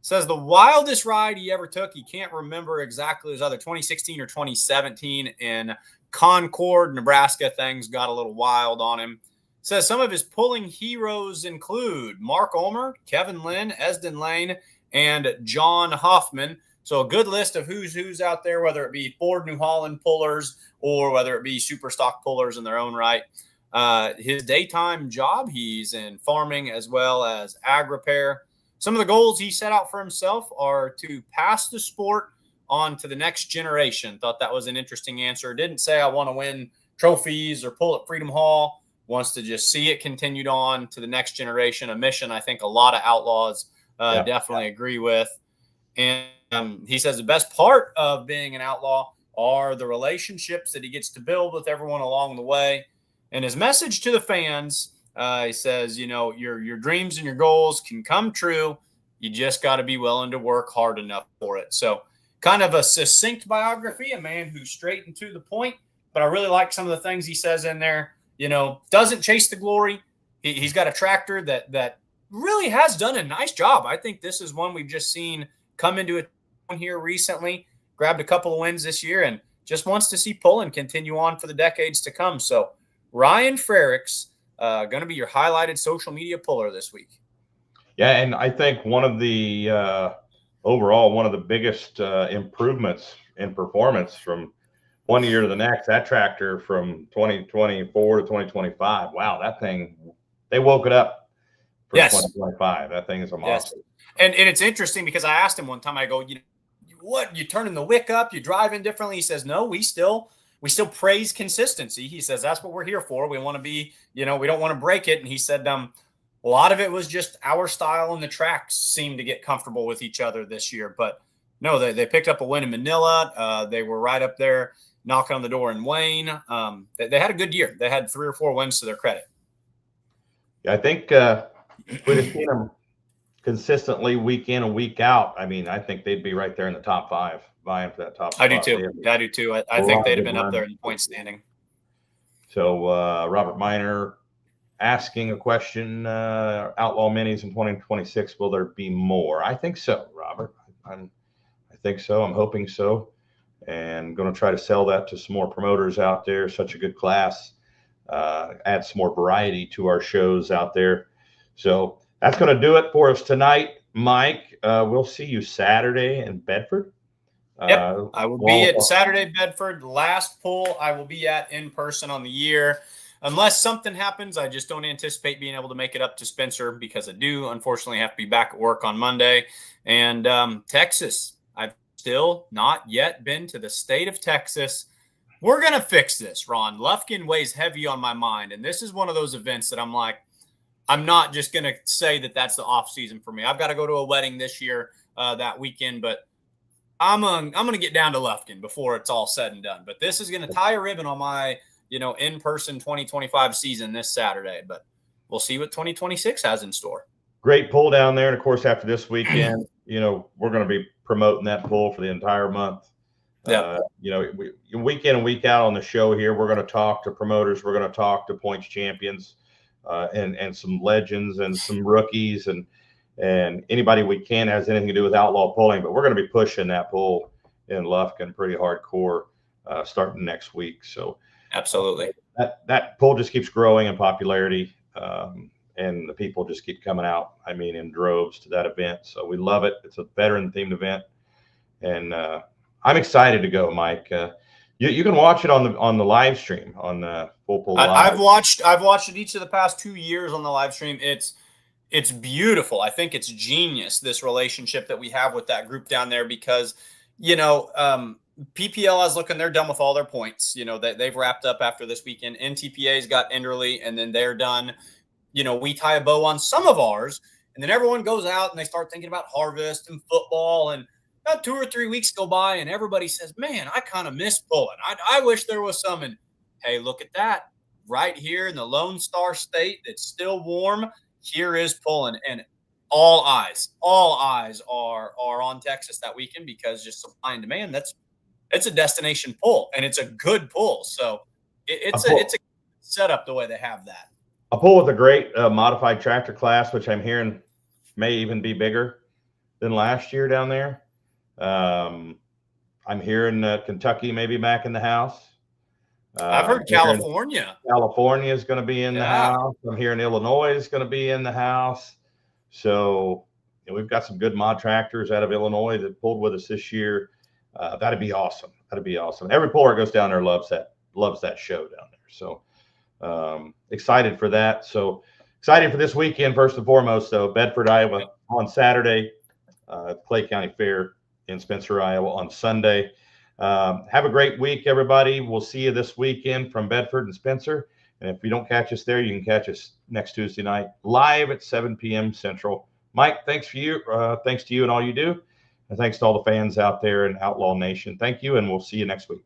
Says the wildest ride he ever took, he can't remember exactly, it was either 2016 or 2017 in Concord, Nebraska. Things got a little wild on him. Says some of his pulling heroes include Mark Ulmer, Kevin Lynn, Esden Lane, and John Hoffman. So a good list of who's out there, whether it be Ford New Holland pullers or whether it be super stock pullers in their own right. His daytime job, he's in farming as well as ag repair. Some of the goals he set out for himself are to pass the sport on to the next generation. Thought that was an interesting answer. Didn't say I want to win trophies or pull at Freedom Hall. Wants to just see it continued on to the next generation. A mission I think a lot of outlaws definitely agree with. And he says the best part of being an outlaw are the relationships that he gets to build with everyone along the way. And his message to the fans, he says, you know, your dreams and your goals can come true. You just got to be willing to work hard enough for it. So kind of a succinct biography, a man who's straight and to the point. But I really like some of the things he says in there. You know, doesn't chase the glory. He's got a tractor that really has done a nice job. I think this is one we've just seen come into it here recently, grabbed a couple of wins this year, and just wants to see pulling continue on for the decades to come. So Ryan Frericks, going to be your highlighted social media puller this week. Yeah, and I think one of the overall one of the biggest improvements in performance from one year to the next, that tractor from 2024 to 2025. Wow, that thing, they woke it up for 2025. That thing is a monster. Yes. And it's interesting because I asked him one time, I go, what, you turning the wick up, you driving differently? He says, no, we still praise consistency. He says, that's what we're here for. We want to be, we don't want to break it. And he said, a lot of it was just our style and the tracks seemed to get comfortable with each other this year. But no, they picked up a win in Manila. They were right up there knocking on the door in Wayne. They had a good year. They had 3 or 4 wins to their credit. Yeah, I think we'd have seen them consistently week in and week out. I mean, I think they'd be right there in the top 5, vying for that top spot. I do too. I think they'd have been up there in the point standing. So Robert Miner asking a question, Outlaw Minis in 2026, will there be more? I think so, Robert. I think so. I'm hoping so. And going to try to sell that to some more promoters out there. Such a good class. Add some more variety to our shows out there. So that's going to do it for us tonight, Mike. We'll see you Saturday in Bedford. Yep, I will be at Saturday, Bedford. Last pull I will be at in person on the year. Unless something happens, I just don't anticipate being able to make it up to Spencer because I do, unfortunately, have to be back at work on Monday. And Texas, I've still not yet been to the state of Texas. We're going to fix this, Ron. Lufkin weighs heavy on my mind, and this is one of those events that I'm like, I'm not just going to say that that's the off season for me. I've got to go to a wedding this year that weekend, but I'm gonna get down to Lufkin before it's all said and done. But this is gonna tie a ribbon on my in-person 2025 season this Saturday. But we'll see what 2026 has in store. Great pull down there, and of course after this weekend, we're going to be promoting that pull for the entire month. Yeah. Week in and week out on the show here, we're going to talk to promoters, we're going to talk to points champions, and some legends and some rookies and anybody we can has anything to do with outlaw pulling. But we're going to be pushing that pull in Lufkin pretty hardcore starting next week. So absolutely, that pull just keeps growing in popularity. And the people just keep coming out, in droves to that event. So we love it. It's a veteran-themed event. And I'm excited to go, Mike. You can watch it on the live stream, on the Full Pull Live. I've watched it each of the past 2 years on the live stream. It's beautiful. I think it's genius, this relationship that we have with that group down there, because, PPL is looking, they're done with all their points. They've wrapped up after this weekend. NTPA's got Enderley, and then they're done. We tie a bow on some of ours, and then everyone goes out and they start thinking about harvest and football, and about 2 or 3 weeks go by and everybody says, man, I kind of miss pulling. I wish there was some. And hey, look at that right here in the Lone Star State. It's still warm. Here is pulling, and all eyes are on Texas that weekend, because just supply and demand, it's a destination pull, and it's a good pull. So it's a setup the way they have that. A pull with a great modified tractor class, which I'm hearing may even be bigger than last year down there. I'm hearing Kentucky maybe back in the house. I've heard California. California is going to be in the house. I'm hearing Illinois is going to be in the house. So we've got some good mod tractors out of Illinois that pulled with us this year. That'd be awesome. That'd be awesome. Every puller goes down there loves that show down there. So excited for that. So excited for this weekend, first and foremost. So Bedford, Iowa on Saturday, Clay County Fair in Spencer, Iowa on Sunday. Have a great week, everybody. We'll see you this weekend from Bedford and Spencer. And if you don't catch us there, you can catch us next Tuesday night live at 7 p.m. Central. Mike, thanks to you and all you do. And thanks to all the fans out there in Outlaw Nation. Thank you, and we'll see you next week.